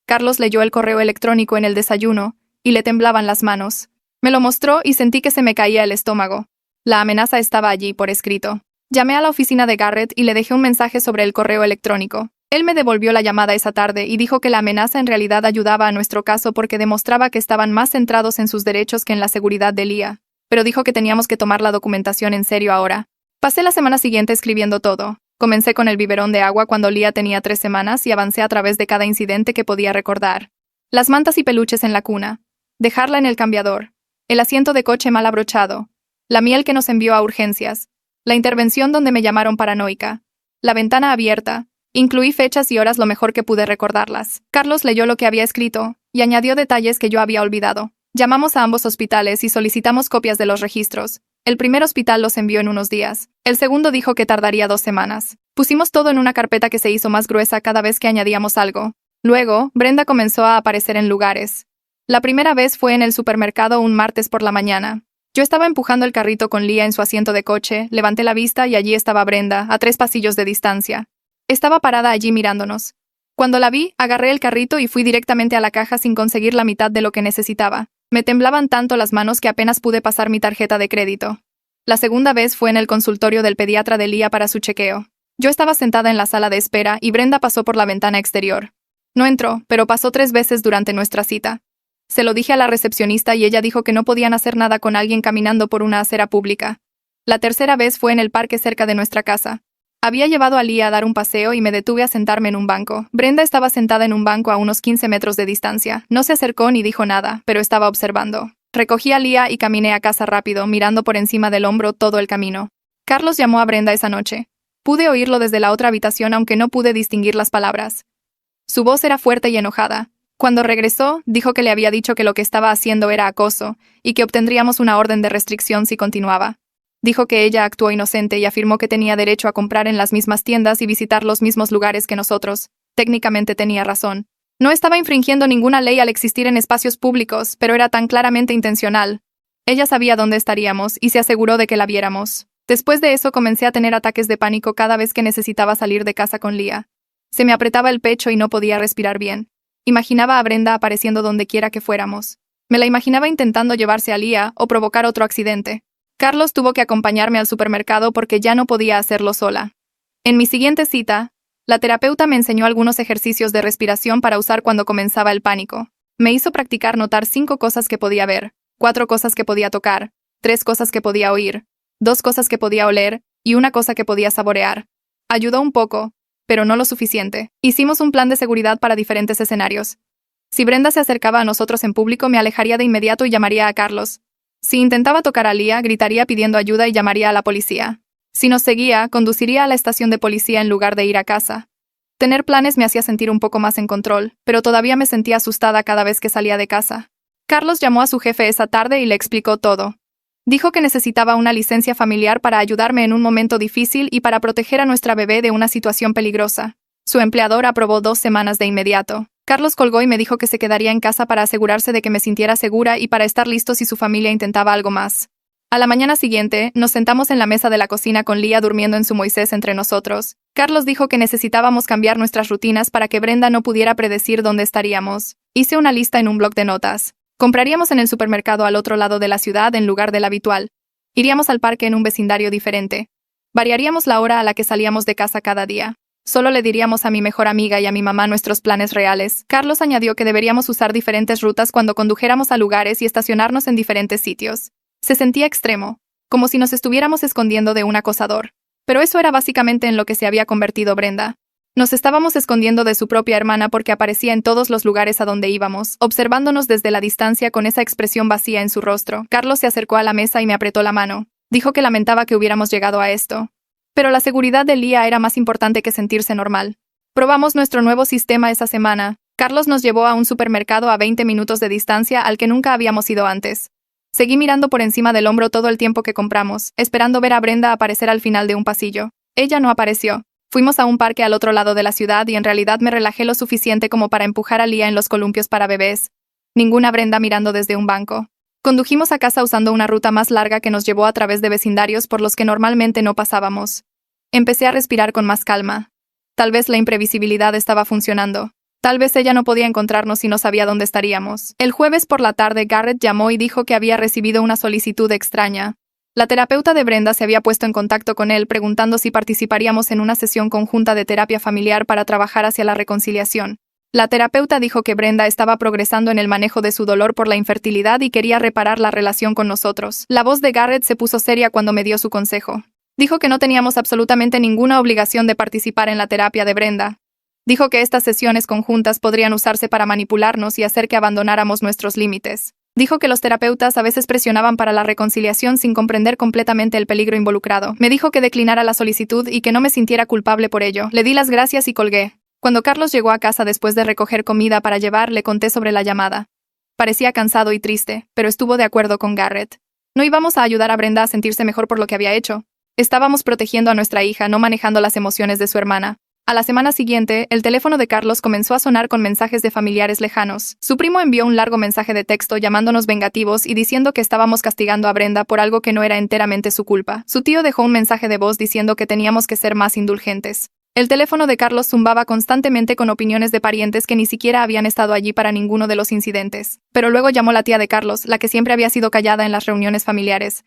Carlos leyó el correo electrónico en el desayuno y le temblaban las manos. Me lo mostró y sentí que se me caía el estómago. La amenaza estaba allí por escrito. Llamé a la oficina de Garrett y le dejé un mensaje sobre el correo electrónico. Él me devolvió la llamada esa tarde y dijo que la amenaza en realidad ayudaba a nuestro caso porque demostraba que estaban más centrados en sus derechos que en la seguridad de Leah. Pero dijo que teníamos que tomar la documentación en serio ahora. Pasé la semana siguiente escribiendo todo. Comencé con el biberón de agua cuando Leah tenía 3 semanas y avancé a través de cada incidente que podía recordar. Las mantas y peluches en la cuna. Dejarla en el cambiador. El asiento de coche mal abrochado. La miel que nos envió a urgencias. La intervención donde me llamaron paranoica. La ventana abierta. Incluí fechas y horas lo mejor que pude recordarlas. Carlos leyó lo que había escrito y añadió detalles que yo había olvidado. Llamamos a ambos hospitales y solicitamos copias de los registros. El primer hospital los envió en unos días. El segundo dijo que tardaría 2 semanas. Pusimos todo en una carpeta que se hizo más gruesa cada vez que añadíamos algo. Luego, Brenda comenzó a aparecer en lugares. La primera vez fue en el supermercado un martes por la mañana. Yo estaba empujando el carrito con Leah en su asiento de coche, levanté la vista y allí estaba Brenda, a 3 pasillos de distancia. Estaba parada allí mirándonos. Cuando la vi, agarré el carrito y fui directamente a la caja sin conseguir la mitad de lo que necesitaba. Me temblaban tanto las manos que apenas pude pasar mi tarjeta de crédito. La segunda vez fue en el consultorio del pediatra de Leah para su chequeo. Yo estaba sentada en la sala de espera y Brenda pasó por la ventana exterior. No entró, pero pasó 3 veces durante nuestra cita. Se lo dije a la recepcionista y ella dijo que no podían hacer nada con alguien caminando por una acera pública. La tercera vez fue en el parque cerca de nuestra casa. Había llevado a Lía a dar un paseo y me detuve a sentarme en un banco. Brenda estaba sentada en un banco a unos 15 metros de distancia. No se acercó ni dijo nada, pero estaba observando. Recogí a Lía y caminé a casa rápido, mirando por encima del hombro todo el camino. Carlos llamó a Brenda esa noche. Pude oírlo desde la otra habitación aunque no pude distinguir las palabras. Su voz era fuerte y enojada. Cuando regresó, dijo que le había dicho que lo que estaba haciendo era acoso y que obtendríamos una orden de restricción si continuaba. Dijo que ella actuó inocente y afirmó que tenía derecho a comprar en las mismas tiendas y visitar los mismos lugares que nosotros. Técnicamente tenía razón. No estaba infringiendo ninguna ley al existir en espacios públicos, pero era tan claramente intencional. Ella sabía dónde estaríamos y se aseguró de que la viéramos. Después de eso comencé a tener ataques de pánico cada vez que necesitaba salir de casa con Lía. Se me apretaba el pecho y no podía respirar bien. Imaginaba a Brenda apareciendo donde quiera que fuéramos. Me la imaginaba intentando llevarse a Lía o provocar otro accidente. Carlos tuvo que acompañarme al supermercado porque ya no podía hacerlo sola. En mi siguiente cita, la terapeuta me enseñó algunos ejercicios de respiración para usar cuando comenzaba el pánico. Me hizo practicar notar 5 cosas que podía ver, 4 cosas que podía tocar, 3 cosas que podía oír, 2 cosas que podía oler y 1 cosa que podía saborear. Ayudó un poco, pero no lo suficiente. Hicimos un plan de seguridad para diferentes escenarios. Si Brenda se acercaba a nosotros en público, me alejaría de inmediato y llamaría a Carlos. Si intentaba tocar a Lía, gritaría pidiendo ayuda y llamaría a la policía. Si nos seguía, conduciría a la estación de policía en lugar de ir a casa. Tener planes me hacía sentir un poco más en control, pero todavía me sentía asustada cada vez que salía de casa. Carlos llamó a su jefe esa tarde y le explicó todo. Dijo que necesitaba una licencia familiar para ayudarme en un momento difícil y para proteger a nuestra bebé de una situación peligrosa. Su empleador aprobó 2 semanas de inmediato. Carlos colgó y me dijo que se quedaría en casa para asegurarse de que me sintiera segura y para estar listo si su familia intentaba algo más. A la mañana siguiente, nos sentamos en la mesa de la cocina con Lía durmiendo en su Moisés entre nosotros. Carlos dijo que necesitábamos cambiar nuestras rutinas para que Brenda no pudiera predecir dónde estaríamos. Hice una lista en un bloc de notas. Compraríamos en el supermercado al otro lado de la ciudad en lugar del habitual. Iríamos al parque en un vecindario diferente. Variaríamos la hora a la que salíamos de casa cada día. Solo le diríamos a mi mejor amiga y a mi mamá nuestros planes reales. Carlos añadió que deberíamos usar diferentes rutas cuando condujéramos a lugares y estacionarnos en diferentes sitios. Se sentía extremo, como si nos estuviéramos escondiendo de un acosador. Pero eso era básicamente en lo que se había convertido Brenda. Nos estábamos escondiendo de su propia hermana porque aparecía en todos los lugares a donde íbamos, observándonos desde la distancia con esa expresión vacía en su rostro. Carlos se acercó a la mesa y me apretó la mano. Dijo que lamentaba que hubiéramos llegado a esto. Pero la seguridad de Lía era más importante que sentirse normal. Probamos nuestro nuevo sistema esa semana. Carlos nos llevó a un supermercado a 20 minutos de distancia al que nunca habíamos ido antes. Seguí mirando por encima del hombro todo el tiempo que compramos, esperando ver a Brenda aparecer al final de un pasillo. Ella no apareció. Fuimos a un parque al otro lado de la ciudad y en realidad me relajé lo suficiente como para empujar a Lía en los columpios para bebés. Ninguna Brenda mirando desde un banco. Condujimos a casa usando una ruta más larga que nos llevó a través de vecindarios por los que normalmente no pasábamos. Empecé a respirar con más calma. Tal vez la imprevisibilidad estaba funcionando. Tal vez ella no podía encontrarnos y no sabía dónde estaríamos. El jueves por la tarde Garrett llamó y dijo que había recibido una solicitud extraña. La terapeuta de Brenda se había puesto en contacto con él preguntando si participaríamos en una sesión conjunta de terapia familiar para trabajar hacia la reconciliación. La terapeuta dijo que Brenda estaba progresando en el manejo de su dolor por la infertilidad y quería reparar la relación con nosotros. La voz de Garrett se puso seria cuando me dio su consejo. Dijo que no teníamos absolutamente ninguna obligación de participar en la terapia de Brenda. Dijo que estas sesiones conjuntas podrían usarse para manipularnos y hacer que abandonáramos nuestros límites. Dijo que los terapeutas a veces presionaban para la reconciliación sin comprender completamente el peligro involucrado. Me dijo que declinara la solicitud y que no me sintiera culpable por ello. Le di las gracias y colgué. Cuando Carlos llegó a casa después de recoger comida para llevar, le conté sobre la llamada. Parecía cansado y triste, pero estuvo de acuerdo con Garrett. No íbamos a ayudar a Brenda a sentirse mejor por lo que había hecho. Estábamos protegiendo a nuestra hija, no manejando las emociones de su hermana. A la semana siguiente, el teléfono de Carlos comenzó a sonar con mensajes de familiares lejanos. Su primo envió un largo mensaje de texto llamándonos vengativos y diciendo que estábamos castigando a Brenda por algo que no era enteramente su culpa. Su tío dejó un mensaje de voz diciendo que teníamos que ser más indulgentes. El teléfono de Carlos zumbaba constantemente con opiniones de parientes que ni siquiera habían estado allí para ninguno de los incidentes. Pero luego llamó la tía de Carlos, la que siempre había sido callada en las reuniones familiares.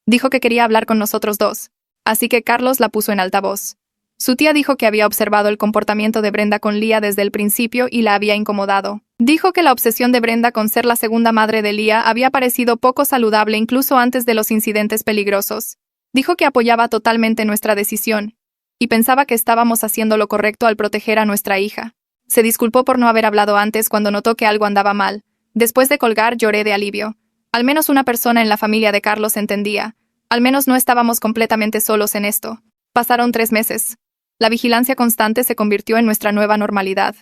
Dijo que quería hablar con nosotros dos. Así que Carlos la puso en altavoz. Su tía dijo que había observado el comportamiento de Brenda con Lía desde el principio y la había incomodado. Dijo que la obsesión de Brenda con ser la segunda madre de Lía había parecido poco saludable incluso antes de los incidentes peligrosos. Dijo que apoyaba totalmente nuestra decisión y pensaba que estábamos haciendo lo correcto al proteger a nuestra hija. Se disculpó por no haber hablado antes cuando notó que algo andaba mal. Después de colgar, lloré de alivio. Al menos una persona en la familia de Carlos entendía. Al menos no estábamos completamente solos en esto. Pasaron 3 meses. La vigilancia constante se convirtió en nuestra nueva normalidad.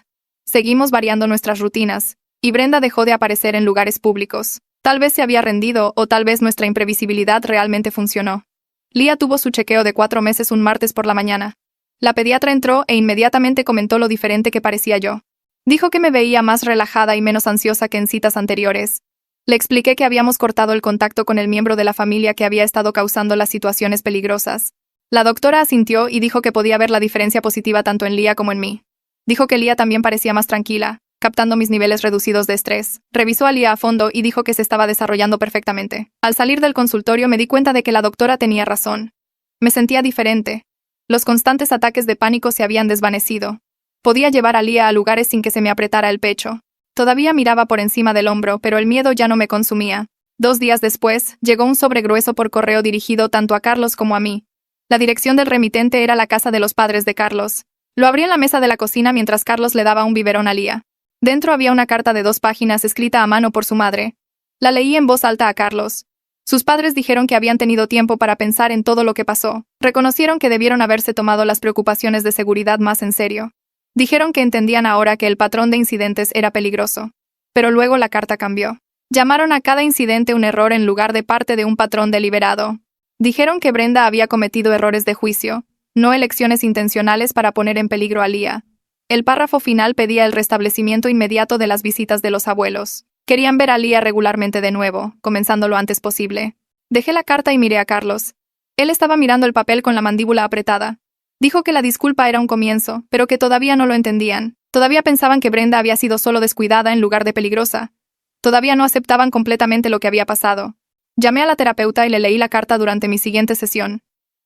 Seguimos variando nuestras rutinas, y Brenda dejó de aparecer en lugares públicos. Tal vez se había rendido o tal vez nuestra imprevisibilidad realmente funcionó. Lía tuvo su chequeo de 4 meses un martes por la mañana. La pediatra entró e inmediatamente comentó lo diferente que parecía yo. Dijo que me veía más relajada y menos ansiosa que en citas anteriores. Le expliqué que habíamos cortado el contacto con el miembro de la familia que había estado causando las situaciones peligrosas. La doctora asintió y dijo que podía ver la diferencia positiva tanto en Lía como en mí. Dijo que Lía también parecía más tranquila, captando mis niveles reducidos de estrés. Revisó a Lía a fondo y dijo que se estaba desarrollando perfectamente. Al salir del consultorio me di cuenta de que la doctora tenía razón. Me sentía diferente. Los constantes ataques de pánico se habían desvanecido. Podía llevar a Lía a lugares sin que se me apretara el pecho. Todavía miraba por encima del hombro, pero el miedo ya no me consumía. 2 días después, llegó un sobre grueso por correo dirigido tanto a Carlos como a mí. La dirección del remitente era la casa de los padres de Carlos. Lo abrí en la mesa de la cocina mientras Carlos le daba un biberón a Lía. Dentro había una carta de 2 páginas escrita a mano por su madre. La leí en voz alta a Carlos. Sus padres dijeron que habían tenido tiempo para pensar en todo lo que pasó. Reconocieron que debieron haberse tomado las preocupaciones de seguridad más en serio. Dijeron que entendían ahora que el patrón de incidentes era peligroso. Pero luego la carta cambió. Llamaron a cada incidente un error en lugar de parte de un patrón deliberado. Dijeron que Brenda había cometido errores de juicio, no elecciones intencionales para poner en peligro a Lía. El párrafo final pedía el restablecimiento inmediato de las visitas de los abuelos. Querían ver a Lía regularmente de nuevo, comenzando lo antes posible. Dejé la carta y miré a Carlos. Él estaba mirando el papel con la mandíbula apretada. Dijo que la disculpa era un comienzo, pero que todavía no lo entendían. Todavía pensaban que Brenda había sido solo descuidada en lugar de peligrosa. Todavía no aceptaban completamente lo que había pasado. Llamé a la terapeuta y le leí la carta durante mi siguiente sesión.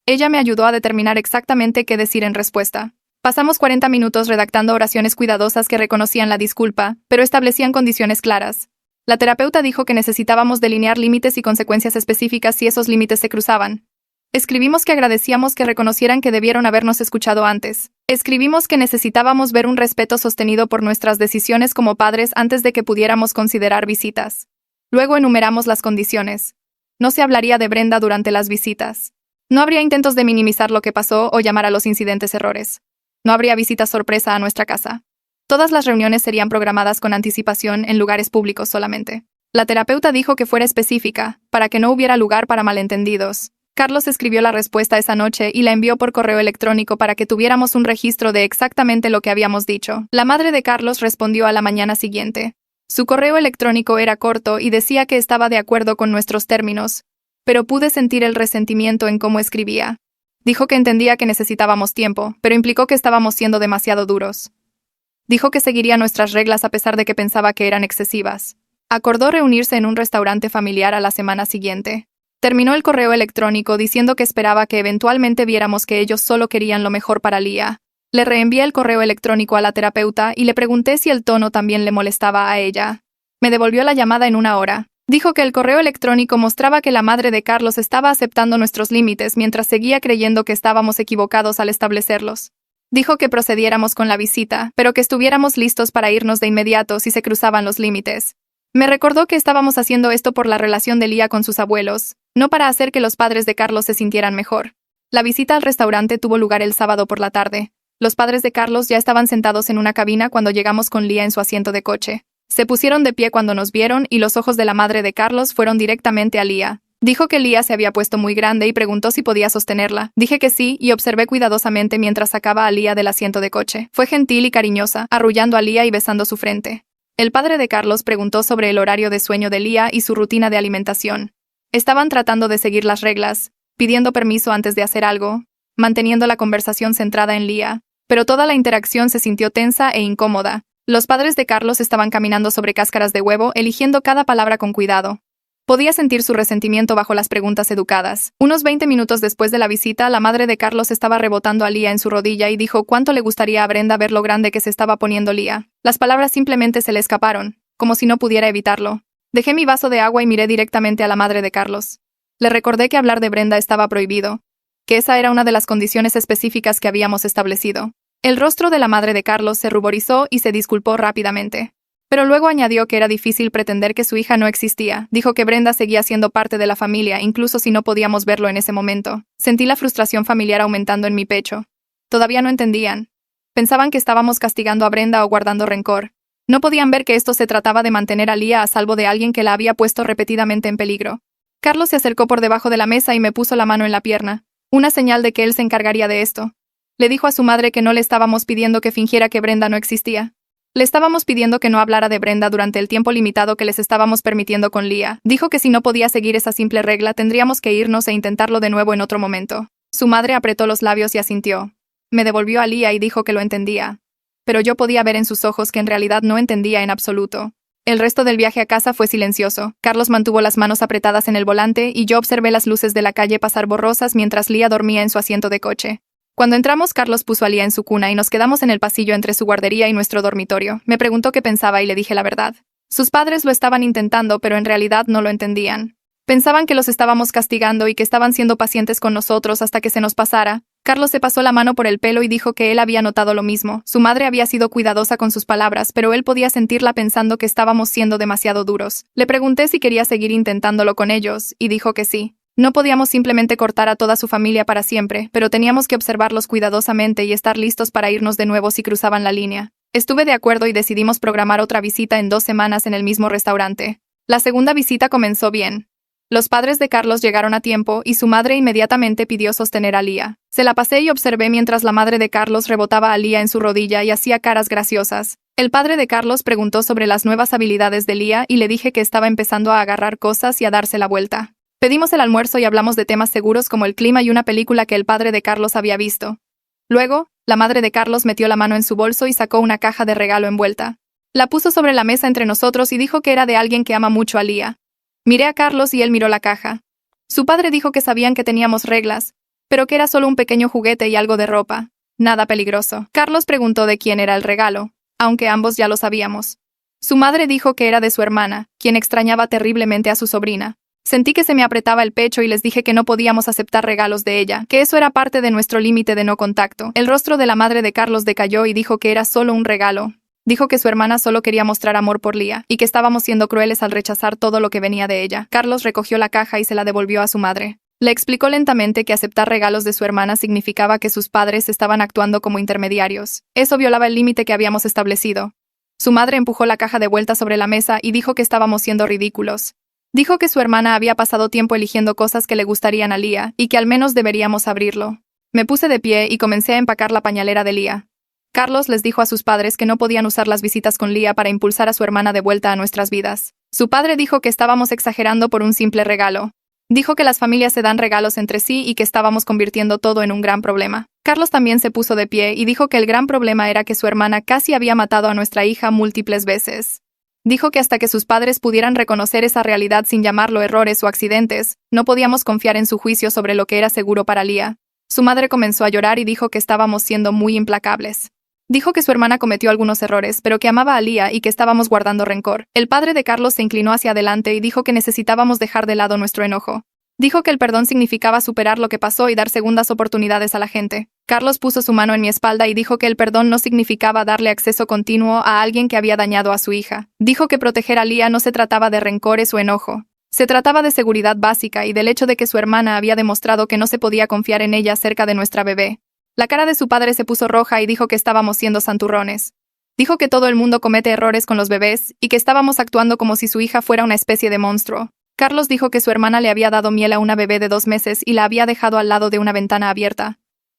Ella me ayudó a determinar exactamente qué decir en respuesta. Pasamos 40 minutos redactando oraciones cuidadosas que reconocían la disculpa, pero establecían condiciones claras. La terapeuta dijo que necesitábamos delinear límites y consecuencias específicas si esos límites se cruzaban. Escribimos que agradecíamos que reconocieran que debieron habernos escuchado antes. Escribimos que necesitábamos ver un respeto sostenido por nuestras decisiones como padres antes de que pudiéramos considerar visitas. Luego enumeramos las condiciones. No se hablaría de Brenda durante las visitas. No habría intentos de minimizar lo que pasó o llamar a los incidentes errores. No habría visitas sorpresa a nuestra casa. Todas las reuniones serían programadas con anticipación en lugares públicos solamente. La terapeuta dijo que fuera específica, para que no hubiera lugar para malentendidos. Carlos escribió la respuesta esa noche y la envió por correo electrónico para que tuviéramos un registro de exactamente lo que habíamos dicho. La madre de Carlos respondió a la mañana siguiente. Su correo electrónico era corto y decía que estaba de acuerdo con nuestros términos, pero pude sentir el resentimiento en cómo escribía. Dijo que entendía que necesitábamos tiempo, pero implicó que estábamos siendo demasiado duros. Dijo que seguiría nuestras reglas a pesar de que pensaba que eran excesivas. Acordó reunirse en un restaurante familiar a la semana siguiente. Terminó el correo electrónico diciendo que esperaba que eventualmente viéramos que ellos solo querían lo mejor para Lía. Le reenvié el correo electrónico a la terapeuta y le pregunté si el tono también le molestaba a ella. Me devolvió la llamada en 1 hora. Dijo que el correo electrónico mostraba que la madre de Carlos estaba aceptando nuestros límites mientras seguía creyendo que estábamos equivocados al establecerlos. Dijo que procediéramos con la visita, pero que estuviéramos listos para irnos de inmediato si se cruzaban los límites. Me recordó que estábamos haciendo esto por la relación de Lía con sus abuelos, no para hacer que los padres de Carlos se sintieran mejor. La visita al restaurante tuvo lugar el sábado por la tarde. Los padres de Carlos ya estaban sentados en una cabina cuando llegamos con Lía en su asiento de coche. Se pusieron de pie cuando nos vieron y los ojos de la madre de Carlos fueron directamente a Lía. Dijo que Lía se había puesto muy grande y preguntó si podía sostenerla. Dije que sí y observé cuidadosamente mientras sacaba a Lía del asiento de coche. Fue gentil y cariñosa, arrullando a Lía y besando su frente. El padre de Carlos preguntó sobre el horario de sueño de Lía y su rutina de alimentación. Estaban tratando de seguir las reglas, pidiendo permiso antes de hacer algo, manteniendo la conversación centrada en Lía, pero toda la interacción se sintió tensa e incómoda. Los padres de Carlos estaban caminando sobre cáscaras de huevo, eligiendo cada palabra con cuidado. Podía sentir su resentimiento bajo las preguntas educadas. Unos 20 minutos después de la visita, la madre de Carlos estaba rebotando a Lía en su rodilla y dijo cuánto le gustaría a Brenda ver lo grande que se estaba poniendo Lía. Las palabras simplemente se le escaparon, como si no pudiera evitarlo. Dejé mi vaso de agua y miré directamente a la madre de Carlos. Le recordé que hablar de Brenda estaba prohibido. que esa era una de las condiciones específicas que habíamos establecido. El rostro de la madre de Carlos se ruborizó y se disculpó rápidamente. Pero luego añadió que era difícil pretender que su hija no existía. Dijo que Brenda seguía siendo parte de la familia, incluso si no podíamos verlo en ese momento. Sentí la frustración familiar aumentando en mi pecho. Todavía no entendían. Pensaban que estábamos castigando a Brenda o guardando rencor. No podían ver que esto se trataba de mantener a Leah a salvo de alguien que la había puesto repetidamente en peligro. Carlos se acercó por debajo de la mesa y me puso la mano en la pierna, una señal de que él se encargaría de esto. Le dijo a su madre que no le estábamos pidiendo que fingiera que Brenda no existía. Le estábamos pidiendo que no hablara de Brenda durante el tiempo limitado que les estábamos permitiendo con Leah. Dijo que si no podía seguir esa simple regla tendríamos que irnos e intentarlo de nuevo en otro momento. Su madre apretó los labios y asintió. Me devolvió a Leah y dijo que lo entendía. Pero yo podía ver en sus ojos que en realidad no entendía en absoluto. El resto del viaje a casa fue silencioso. Carlos mantuvo las manos apretadas en el volante y yo observé las luces de la calle pasar borrosas mientras Leah dormía en su asiento de coche. Cuando entramos, Carlos puso a Leah en su cuna y nos quedamos en el pasillo entre su guardería y nuestro dormitorio. Me preguntó qué pensaba y le dije la verdad. Sus padres lo estaban intentando, pero en realidad no lo entendían. Pensaban que los estábamos castigando y que estaban siendo pacientes con nosotros hasta que se nos pasara. Carlos se pasó la mano por el pelo y dijo que él había notado lo mismo. Su madre había sido cuidadosa con sus palabras, pero él podía sentirla pensando que estábamos siendo demasiado duros. Le pregunté si quería seguir intentándolo con ellos, y dijo que sí. No podíamos simplemente cortar a toda su familia para siempre, pero teníamos que observarlos cuidadosamente y estar listos para irnos de nuevo si cruzaban la línea. Estuve de acuerdo y decidimos programar otra visita en 2 semanas en el mismo restaurante. La segunda visita comenzó bien. Los padres de Carlos llegaron a tiempo y su madre inmediatamente pidió sostener a Leah. Se la pasé y observé mientras la madre de Carlos rebotaba a Leah en su rodilla y hacía caras graciosas. El padre de Carlos preguntó sobre las nuevas habilidades de Leah y le dije que estaba empezando a agarrar cosas y a darse la vuelta. Pedimos el almuerzo y hablamos de temas seguros como el clima y una película que el padre de Carlos había visto. Luego, la madre de Carlos metió la mano en su bolso y sacó una caja de regalo envuelta. La puso sobre la mesa entre nosotros y dijo que era de alguien que ama mucho a Leah. Miré a Carlos y él miró la caja. Su padre dijo que sabían que teníamos reglas, pero que era solo un pequeño juguete y algo de ropa. Nada peligroso. Carlos preguntó de quién era el regalo, aunque ambos ya lo sabíamos. Su madre dijo que era de su hermana, quien extrañaba terriblemente a su sobrina. Sentí que se me apretaba el pecho y les dije que no podíamos aceptar regalos de ella, que eso era parte de nuestro límite de no contacto. El rostro de la madre de Carlos decayó y dijo que era solo un regalo. Dijo que su hermana solo quería mostrar amor por Leah, y que estábamos siendo crueles al rechazar todo lo que venía de ella. Carlos recogió la caja y se la devolvió a su madre. Le explicó lentamente que aceptar regalos de su hermana significaba que sus padres estaban actuando como intermediarios. Eso violaba el límite que habíamos establecido. Su madre empujó la caja de vuelta sobre la mesa y dijo que estábamos siendo ridículos. Dijo que su hermana había pasado tiempo eligiendo cosas que le gustarían a Leah, y que al menos deberíamos abrirlo. Me puse de pie y comencé a empacar la pañalera de Leah. Carlos les dijo a sus padres que no podían usar las visitas con Leah para impulsar a su hermana de vuelta a nuestras vidas. Su padre dijo que estábamos exagerando por un simple regalo. Dijo que las familias se dan regalos entre sí y que estábamos convirtiendo todo en un gran problema. Carlos también se puso de pie y dijo que el gran problema era que su hermana casi había matado a nuestra hija múltiples veces. Dijo que hasta que sus padres pudieran reconocer esa realidad sin llamarlo errores o accidentes, no podíamos confiar en su juicio sobre lo que era seguro para Leah. Su madre comenzó a llorar y dijo que estábamos siendo muy implacables. Dijo que su hermana cometió algunos errores, pero que amaba a Leah y que estábamos guardando rencor. El padre de Carlos se inclinó hacia adelante y dijo que necesitábamos dejar de lado nuestro enojo. Dijo que el perdón significaba superar lo que pasó y dar segundas oportunidades a la gente. Carlos puso su mano en mi espalda y dijo que el perdón no significaba darle acceso continuo a alguien que había dañado a su hija. Dijo que proteger a Leah no se trataba de rencores o enojo. Se trataba de seguridad básica y del hecho de que su hermana había demostrado que no se podía confiar en ella cerca de nuestra bebé. La cara de su padre se puso roja y dijo que estábamos siendo santurrones. Dijo que todo el mundo comete errores con los bebés y que estábamos actuando como si su hija fuera una especie de monstruo. Carlos dijo que su hermana le había dado miel a una bebé de 2 meses y la había dejado al lado de una ventana abierta.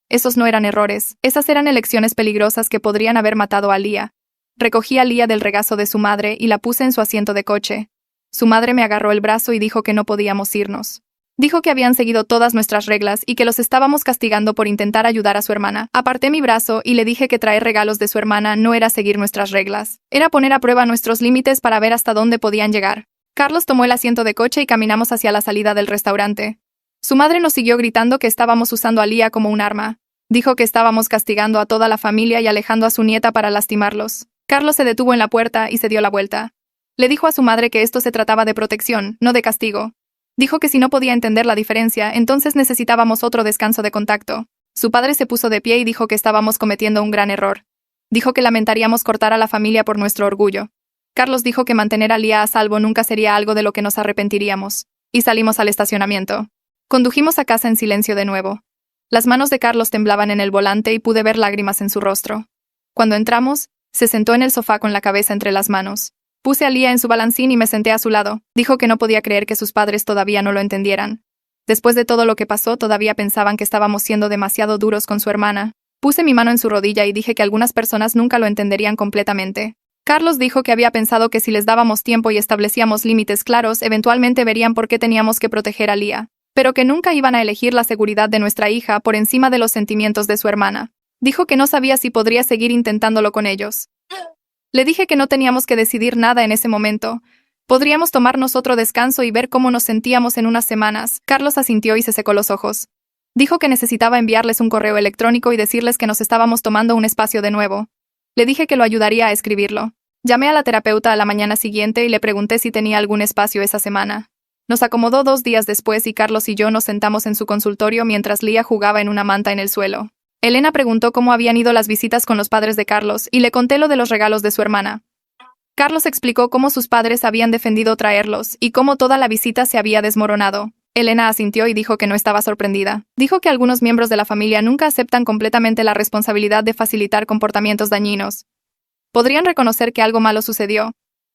Esos no eran errores, esas eran elecciones peligrosas que podrían haber matado a Leah. Recogí a Leah del regazo de su madre y la puse en su asiento de coche. Su madre me agarró el brazo y dijo que no podíamos irnos. Dijo que habían seguido todas nuestras reglas y que los estábamos castigando por intentar ayudar a su hermana. Aparté mi brazo y le dije que traer regalos de su hermana no era seguir nuestras reglas. Era poner a prueba nuestros límites para ver hasta dónde podían llegar. Carlos tomó el asiento de coche y caminamos hacia la salida del restaurante. Su madre nos siguió gritando que estábamos usando a Leah como un arma. Dijo que estábamos castigando a toda la familia y alejando a su nieta para lastimarlos. Carlos se detuvo en la puerta y se dio la vuelta. Le dijo a su madre que esto se trataba de protección, no de castigo. Dijo que si no podía entender la diferencia, entonces necesitábamos otro descanso de contacto. Su padre se puso de pie y dijo que estábamos cometiendo un gran error. Dijo que lamentaríamos cortar a la familia por nuestro orgullo. Carlos dijo que mantener a Lia a salvo nunca sería algo de lo que nos arrepentiríamos. Y salimos al estacionamiento. Condujimos a casa en silencio de nuevo. Las manos de Carlos temblaban en el volante y pude ver lágrimas en su rostro. Cuando entramos, se sentó en el sofá con la cabeza entre las manos. Puse a Lia en su balancín y me senté a su lado. Dijo que no podía creer que sus padres todavía no lo entendieran. Después de todo lo que pasó, todavía pensaban que estábamos siendo demasiado duros con su hermana. Puse mi mano en su rodilla y dije que algunas personas nunca lo entenderían completamente. Carlos dijo que había pensado que si les dábamos tiempo y establecíamos límites claros, eventualmente verían por qué teníamos que proteger a Lia, pero que nunca iban a elegir la seguridad de nuestra hija por encima de los sentimientos de su hermana. Dijo que no sabía si podría seguir intentándolo con ellos. Le dije que no teníamos que decidir nada en ese momento. Podríamos tomarnos otro descanso y ver cómo nos sentíamos en unas semanas. Carlos asintió y se secó los ojos. Dijo que necesitaba enviarles un correo electrónico y decirles que nos estábamos tomando un espacio de nuevo. Le dije que lo ayudaría a escribirlo. Llamé a la terapeuta a la mañana siguiente y le pregunté si tenía algún espacio esa semana. Nos acomodó 2 días después y Carlos y yo nos sentamos en su consultorio mientras Lia jugaba en una manta en el suelo. Elena preguntó cómo habían ido las visitas con los padres de Carlos y le conté lo de los regalos de su hermana. Carlos explicó cómo sus padres habían defendido traerlos y cómo toda la visita se había desmoronado. Elena asintió y dijo que no estaba sorprendida. Dijo que algunos miembros de la familia nunca aceptan completamente la responsabilidad de facilitar comportamientos dañinos. Podrían reconocer que algo malo sucedió,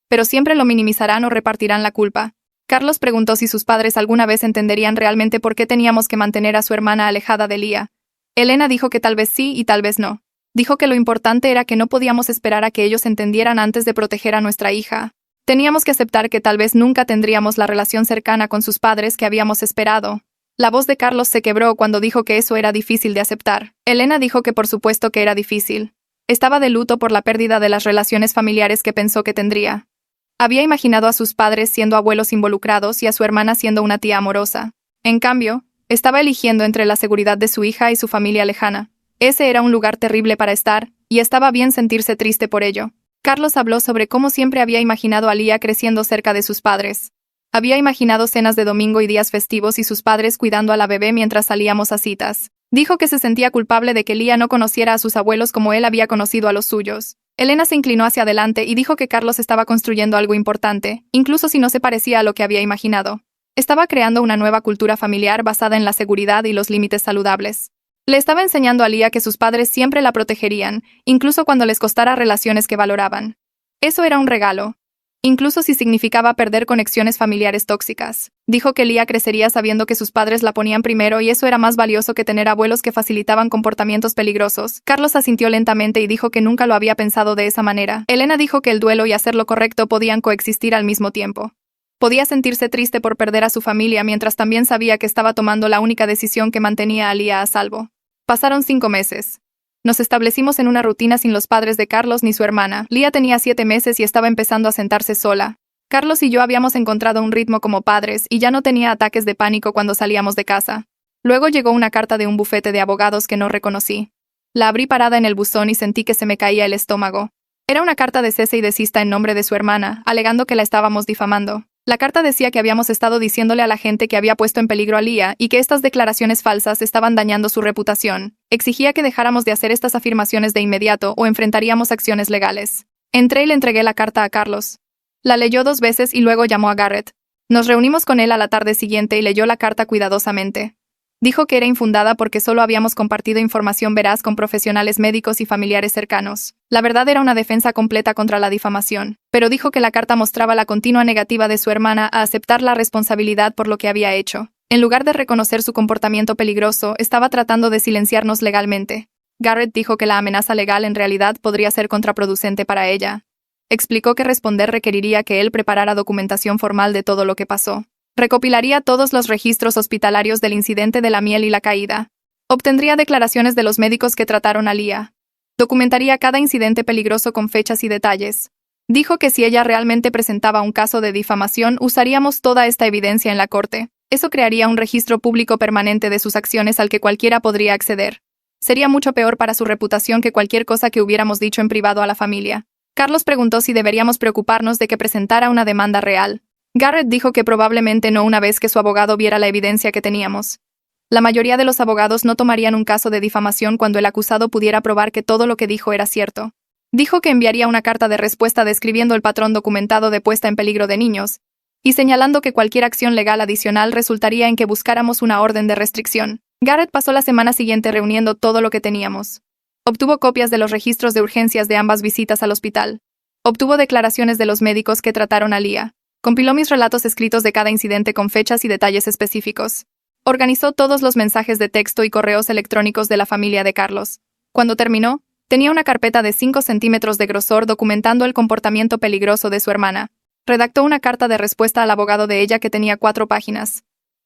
pero siempre lo minimizarán o repartirán la culpa. Carlos preguntó si sus padres alguna vez entenderían realmente por qué teníamos que mantener a su hermana alejada de Lia. Elena dijo que tal vez sí y tal vez no. Dijo que lo importante era que no podíamos esperar a que ellos entendieran antes de proteger a nuestra hija. Teníamos que aceptar que tal vez nunca tendríamos la relación cercana con sus padres que habíamos esperado. La voz de Carlos se quebró cuando dijo que eso era difícil de aceptar. Elena dijo que por supuesto que era difícil. Estaba de luto por la pérdida de las relaciones familiares que pensó que tendría. Había imaginado a sus padres siendo abuelos involucrados y a su hermana siendo una tía amorosa. En cambio, estaba eligiendo entre la seguridad de su hija y su familia lejana. Ese era un lugar terrible para estar, y estaba bien sentirse triste por ello. Carlos habló sobre cómo siempre había imaginado a Lia creciendo cerca de sus padres. Había imaginado cenas de domingo y días festivos y sus padres cuidando a la bebé mientras salíamos a citas. Dijo que se sentía culpable de que Lia no conociera a sus abuelos como él había conocido a los suyos. Elena se inclinó hacia adelante y dijo que Carlos estaba construyendo algo importante, incluso si no se parecía a lo que había imaginado. Estaba creando una nueva cultura familiar basada en la seguridad y los límites saludables. Le estaba enseñando a Lia que sus padres siempre la protegerían, incluso cuando les costara relaciones que valoraban. Eso era un regalo, incluso si significaba perder conexiones familiares tóxicas. Dijo que Lia crecería sabiendo que sus padres la ponían primero y eso era más valioso que tener abuelos que facilitaban comportamientos peligrosos. Carlos asintió lentamente y dijo que nunca lo había pensado de esa manera. Elena dijo que el duelo y hacer lo correcto podían coexistir al mismo tiempo. Podía sentirse triste por perder a su familia mientras también sabía que estaba tomando la única decisión que mantenía a Lia a salvo. Pasaron 5 meses. Nos establecimos en una rutina sin los padres de Carlos ni su hermana. Lia tenía 7 meses y estaba empezando a sentarse sola. Carlos y yo habíamos encontrado un ritmo como padres y ya no tenía ataques de pánico cuando salíamos de casa. Luego llegó una carta de un bufete de abogados que no reconocí. La abrí parada en el buzón y sentí que se me caía el estómago. Era una carta de cese y desista en nombre de su hermana, alegando que la estábamos difamando. La carta decía que habíamos estado diciéndole a la gente que había puesto en peligro a Lia y que estas declaraciones falsas estaban dañando su reputación. Exigía que dejáramos de hacer estas afirmaciones de inmediato o enfrentaríamos acciones legales. Entré y le entregué la carta a Carlos. La leyó 2 veces y luego llamó a Garrett. Nos reunimos con él a la tarde siguiente y leyó la carta cuidadosamente. Dijo que era infundada porque solo habíamos compartido información veraz con profesionales médicos y familiares cercanos. La verdad era una defensa completa contra la difamación, pero dijo que la carta mostraba la continua negativa de su hermana a aceptar la responsabilidad por lo que había hecho. En lugar de reconocer su comportamiento peligroso, estaba tratando de silenciarnos legalmente. Garrett dijo que la amenaza legal en realidad podría ser contraproducente para ella. Explicó que responder requeriría que él preparara documentación formal de todo lo que pasó. Recopilaría todos los registros hospitalarios del incidente de la miel y la caída. Obtendría declaraciones de los médicos que trataron a Lia. Documentaría cada incidente peligroso con fechas y detalles. Dijo que si ella realmente presentaba un caso de difamación, usaríamos toda esta evidencia en la corte. Eso crearía un registro público permanente de sus acciones al que cualquiera podría acceder. Sería mucho peor para su reputación que cualquier cosa que hubiéramos dicho en privado a la familia. Carlos preguntó si deberíamos preocuparnos de que presentara una demanda real. Garrett dijo que probablemente no una vez que su abogado viera la evidencia que teníamos. La mayoría de los abogados no tomarían un caso de difamación cuando el acusado pudiera probar que todo lo que dijo era cierto. Dijo que enviaría una carta de respuesta describiendo el patrón documentado de puesta en peligro de niños, y señalando que cualquier acción legal adicional resultaría en que buscáramos una orden de restricción. Garrett pasó la semana siguiente reuniendo todo lo que teníamos. Obtuvo copias de los registros de urgencias de ambas visitas al hospital. Obtuvo declaraciones de los médicos que trataron a Leah. Compiló mis relatos escritos de cada incidente con fechas y detalles específicos. Organizó todos los mensajes de texto y correos electrónicos de la familia de Carlos. Cuando terminó, tenía una carpeta de 5 centímetros de grosor documentando el comportamiento peligroso de su hermana. Redactó una carta de respuesta al abogado de ella que tenía 4 páginas.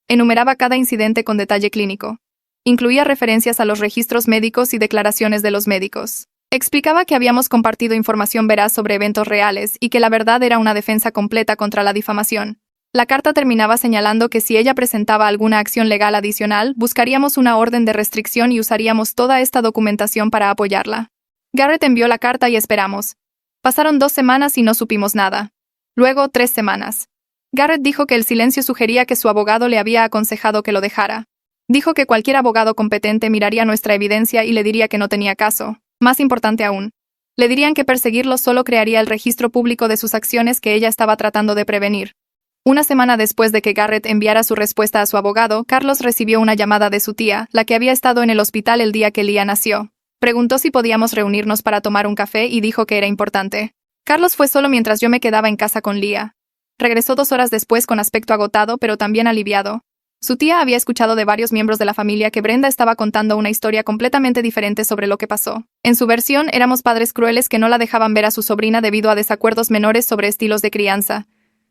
Enumeraba cada incidente con detalle clínico. Incluía referencias a los registros médicos y declaraciones de los médicos. Explicaba que habíamos compartido información veraz sobre eventos reales y que la verdad era una defensa completa contra la difamación. La carta terminaba señalando que si ella presentaba alguna acción legal adicional, buscaríamos una orden de restricción y usaríamos toda esta documentación para apoyarla. Garrett envió la carta y esperamos. Pasaron 2 semanas y no supimos nada. Luego, 3 semanas. Garrett dijo que el silencio sugería que su abogado le había aconsejado que lo dejara. Dijo que cualquier abogado competente miraría nuestra evidencia y le diría que no tenía caso. Más importante aún, le dirían que perseguirlo solo crearía el registro público de sus acciones que ella estaba tratando de prevenir. Una semana después de que Garrett enviara su respuesta a su abogado, Carlos recibió una llamada de su tía, la que había estado en el hospital el día que Leah nació. Preguntó si podíamos reunirnos para tomar un café y dijo que era importante. Carlos fue solo mientras yo me quedaba en casa con Leah. Regresó 2 horas después con aspecto agotado pero también aliviado. Su tía había escuchado de varios miembros de la familia que Brenda estaba contando una historia completamente diferente sobre lo que pasó. En su versión, éramos padres crueles que no la dejaban ver a su sobrina debido a desacuerdos menores sobre estilos de crianza.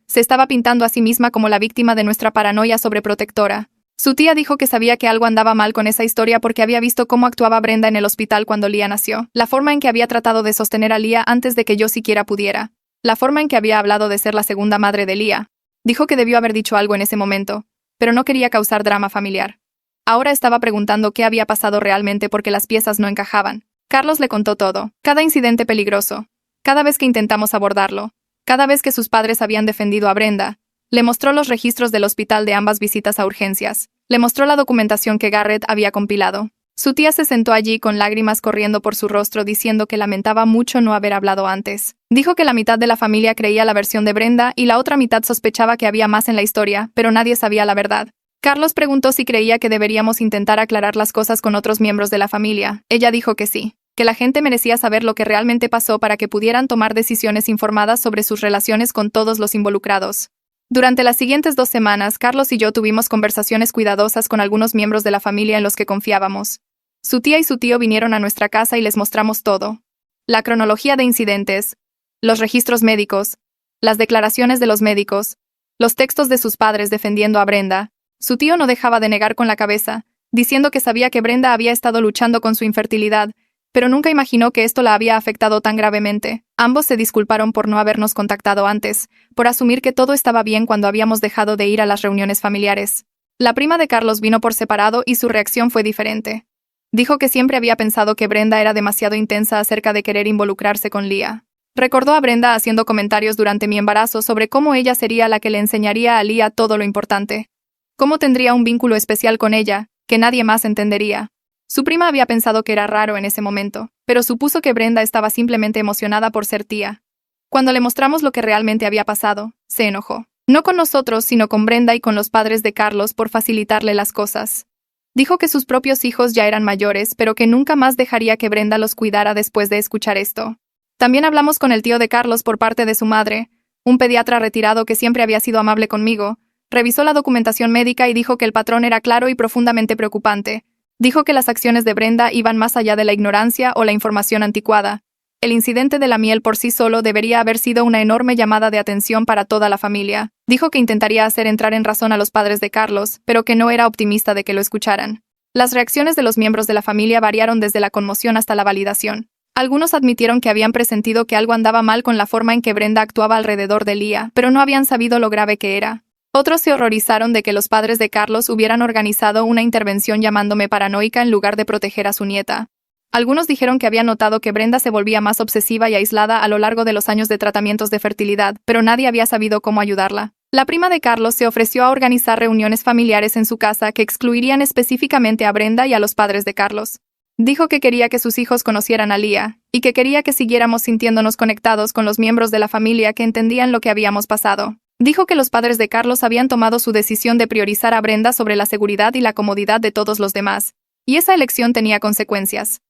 Se estaba pintando a sí misma como la víctima de nuestra paranoia sobreprotectora. Su tía dijo que sabía que algo andaba mal con esa historia porque había visto cómo actuaba Brenda en el hospital cuando Leah nació, la forma en que había tratado de sostener a Leah antes de que yo siquiera pudiera, la forma en que había hablado de ser la segunda madre de Leah. Dijo que debió haber dicho algo en ese momento, pero no quería causar drama familiar. Ahora estaba preguntando qué había pasado realmente porque las piezas no encajaban. Carlos le contó todo, cada incidente peligroso, cada vez que intentamos abordarlo, cada vez que sus padres habían defendido a Brenda. Le mostró los registros del hospital de ambas visitas a urgencias. Le mostró la documentación que Garrett había compilado. Su tía se sentó allí con lágrimas corriendo por su rostro diciendo que lamentaba mucho no haber hablado antes. Dijo que la mitad de la familia creía la versión de Brenda y la otra mitad sospechaba que había más en la historia, pero nadie sabía la verdad. Carlos preguntó si creía que deberíamos intentar aclarar las cosas con otros miembros de la familia. Ella dijo que sí, que la gente merecía saber lo que realmente pasó para que pudieran tomar decisiones informadas sobre sus relaciones con todos los involucrados. Durante las siguientes 2 semanas, Carlos y yo tuvimos conversaciones cuidadosas con algunos miembros de la familia en los que confiábamos. Su tía y su tío vinieron a nuestra casa y les mostramos todo. La cronología de incidentes, los registros médicos, las declaraciones de los médicos, los textos de sus padres defendiendo a Brenda. Su tío no dejaba de negar con la cabeza, diciendo que sabía que Brenda había estado luchando con su infertilidad, pero nunca imaginó que esto la había afectado tan gravemente. Ambos se disculparon por no habernos contactado antes, por asumir que todo estaba bien cuando habíamos dejado de ir a las reuniones familiares. La prima de Carlos vino por separado y su reacción fue diferente. Dijo que siempre había pensado que Brenda era demasiado intensa acerca de querer involucrarse con Leah. Recordó a Brenda haciendo comentarios durante mi embarazo sobre cómo ella sería la que le enseñaría a Leah todo lo importante. Cómo tendría un vínculo especial con ella, que nadie más entendería. Su prima había pensado que era raro en ese momento, pero supuso que Brenda estaba simplemente emocionada por ser tía. Cuando le mostramos lo que realmente había pasado, se enojó. No con nosotros, sino con Brenda y con los padres de Carlos por facilitarle las cosas. Dijo que sus propios hijos ya eran mayores, pero que nunca más dejaría que Brenda los cuidara después de escuchar esto. También hablamos con el tío de Carlos por parte de su madre, un pediatra retirado que siempre había sido amable conmigo. Revisó la documentación médica y dijo que el patrón era claro y profundamente preocupante. Dijo que las acciones de Brenda iban más allá de la ignorancia o la información anticuada. El incidente de la miel por sí solo debería haber sido una enorme llamada de atención para toda la familia. Dijo que intentaría hacer entrar en razón a los padres de Carlos, pero que no era optimista de que lo escucharan. Las reacciones de los miembros de la familia variaron desde la conmoción hasta la validación. Algunos admitieron que habían presentido que algo andaba mal con la forma en que Brenda actuaba alrededor de Leah, pero no habían sabido lo grave que era. Otros se horrorizaron de que los padres de Carlos hubieran organizado una intervención llamándome paranoica en lugar de proteger a su nieta. Algunos dijeron que habían notado que Brenda se volvía más obsesiva y aislada a lo largo de los años de tratamientos de fertilidad, pero nadie había sabido cómo ayudarla. La prima de Carlos se ofreció a organizar reuniones familiares en su casa que excluirían específicamente a Brenda y a los padres de Carlos. Dijo que quería que sus hijos conocieran a Lía, y que quería que siguiéramos sintiéndonos conectados con los miembros de la familia que entendían lo que habíamos pasado. Dijo que los padres de Carlos habían tomado su decisión de priorizar a Brenda sobre la seguridad y la comodidad de todos los demás, y esa elección tenía consecuencias.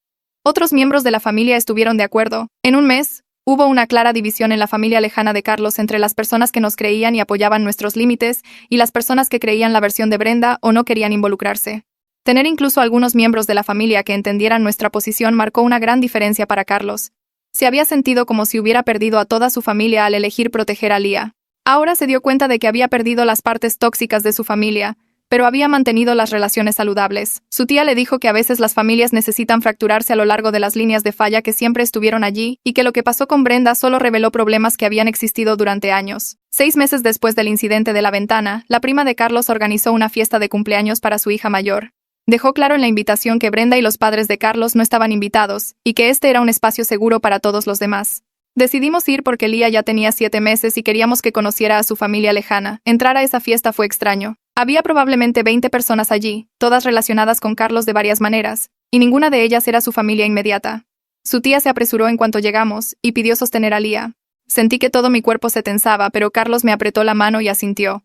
Otros miembros de la familia estuvieron de acuerdo. En un mes, hubo una clara división en la familia lejana de Carlos entre las personas que nos creían y apoyaban nuestros límites y las personas que creían la versión de Brenda o no querían involucrarse. Tener incluso algunos miembros de la familia que entendieran nuestra posición marcó una gran diferencia para Carlos. Se había sentido como si hubiera perdido a toda su familia al elegir proteger a Lía. Ahora se dio cuenta de que había perdido las partes tóxicas de su familia, pero había mantenido las relaciones saludables. Su tía le dijo que a veces las familias necesitan fracturarse a lo largo de las líneas de falla que siempre estuvieron allí, y que lo que pasó con Brenda solo reveló problemas que habían existido durante años. 6 meses después del incidente de la ventana, la prima de Carlos organizó una fiesta de cumpleaños para su hija mayor. Dejó claro en la invitación que Brenda y los padres de Carlos no estaban invitados, y que este era un espacio seguro para todos los demás. Decidimos ir porque Lía ya tenía 7 meses y queríamos que conociera a su familia lejana. Entrar a esa fiesta fue extraño. Había probablemente 20 personas allí, todas relacionadas con Carlos de varias maneras, y ninguna de ellas era su familia inmediata. Su tía se apresuró en cuanto llegamos, y pidió sostener a Lía. Sentí que todo mi cuerpo se tensaba, pero Carlos me apretó la mano y asintió.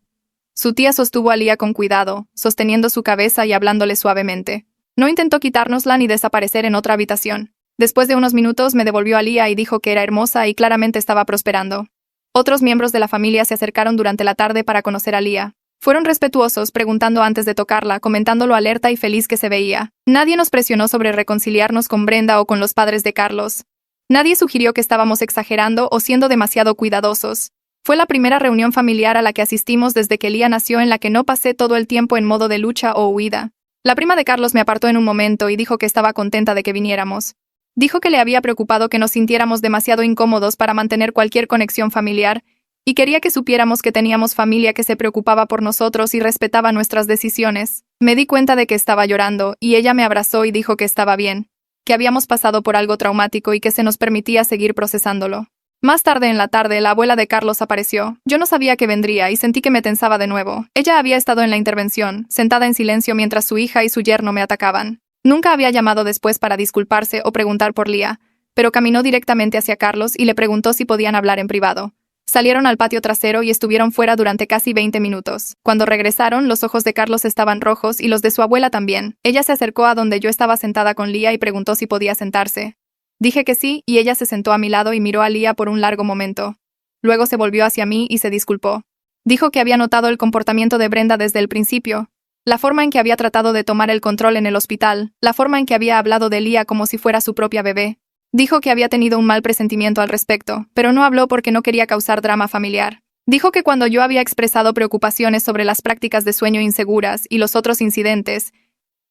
Su tía sostuvo a Lía con cuidado, sosteniendo su cabeza y hablándole suavemente. No intentó quitárnosla ni desaparecer en otra habitación. Después de unos minutos me devolvió a Lía y dijo que era hermosa y claramente estaba prosperando. Otros miembros de la familia se acercaron durante la tarde para conocer a Lía. Fueron respetuosos, preguntando antes de tocarla, comentando lo alerta y feliz que se veía. Nadie nos presionó sobre reconciliarnos con Brenda o con los padres de Carlos. Nadie sugirió que estábamos exagerando o siendo demasiado cuidadosos. Fue la primera reunión familiar a la que asistimos desde que Lía nació en la que no pasé todo el tiempo en modo de lucha o huida. La prima de Carlos me apartó en un momento y dijo que estaba contenta de que viniéramos. Dijo que le había preocupado que nos sintiéramos demasiado incómodos para mantener cualquier conexión familiar, y quería que supiéramos que teníamos familia que se preocupaba por nosotros y respetaba nuestras decisiones. Me di cuenta de que estaba llorando, y ella me abrazó y dijo que estaba bien, que habíamos pasado por algo traumático y que se nos permitía seguir procesándolo. Más tarde en la tarde, la abuela de Carlos apareció. Yo no sabía que vendría y sentí que me tensaba de nuevo. Ella había estado en la intervención, sentada en silencio mientras su hija y su yerno me atacaban. Nunca había llamado después para disculparse o preguntar por Lía, pero caminó directamente hacia Carlos y le preguntó si podían hablar en privado. Salieron al patio trasero y estuvieron fuera durante casi 20 minutos. Cuando regresaron, los ojos de Carlos estaban rojos y los de su abuela también. Ella se acercó a donde yo estaba sentada con Lía y preguntó si podía sentarse. Dije que sí, y ella se sentó a mi lado y miró a Lía por un largo momento. Luego se volvió hacia mí y se disculpó. Dijo que había notado el comportamiento de Brenda desde el principio, la forma en que había tratado de tomar el control en el hospital, la forma en que había hablado de Lía como si fuera su propia bebé. Dijo que había tenido un mal presentimiento al respecto, pero no habló porque no quería causar drama familiar. Dijo que cuando yo había expresado preocupaciones sobre las prácticas de sueño inseguras y los otros incidentes,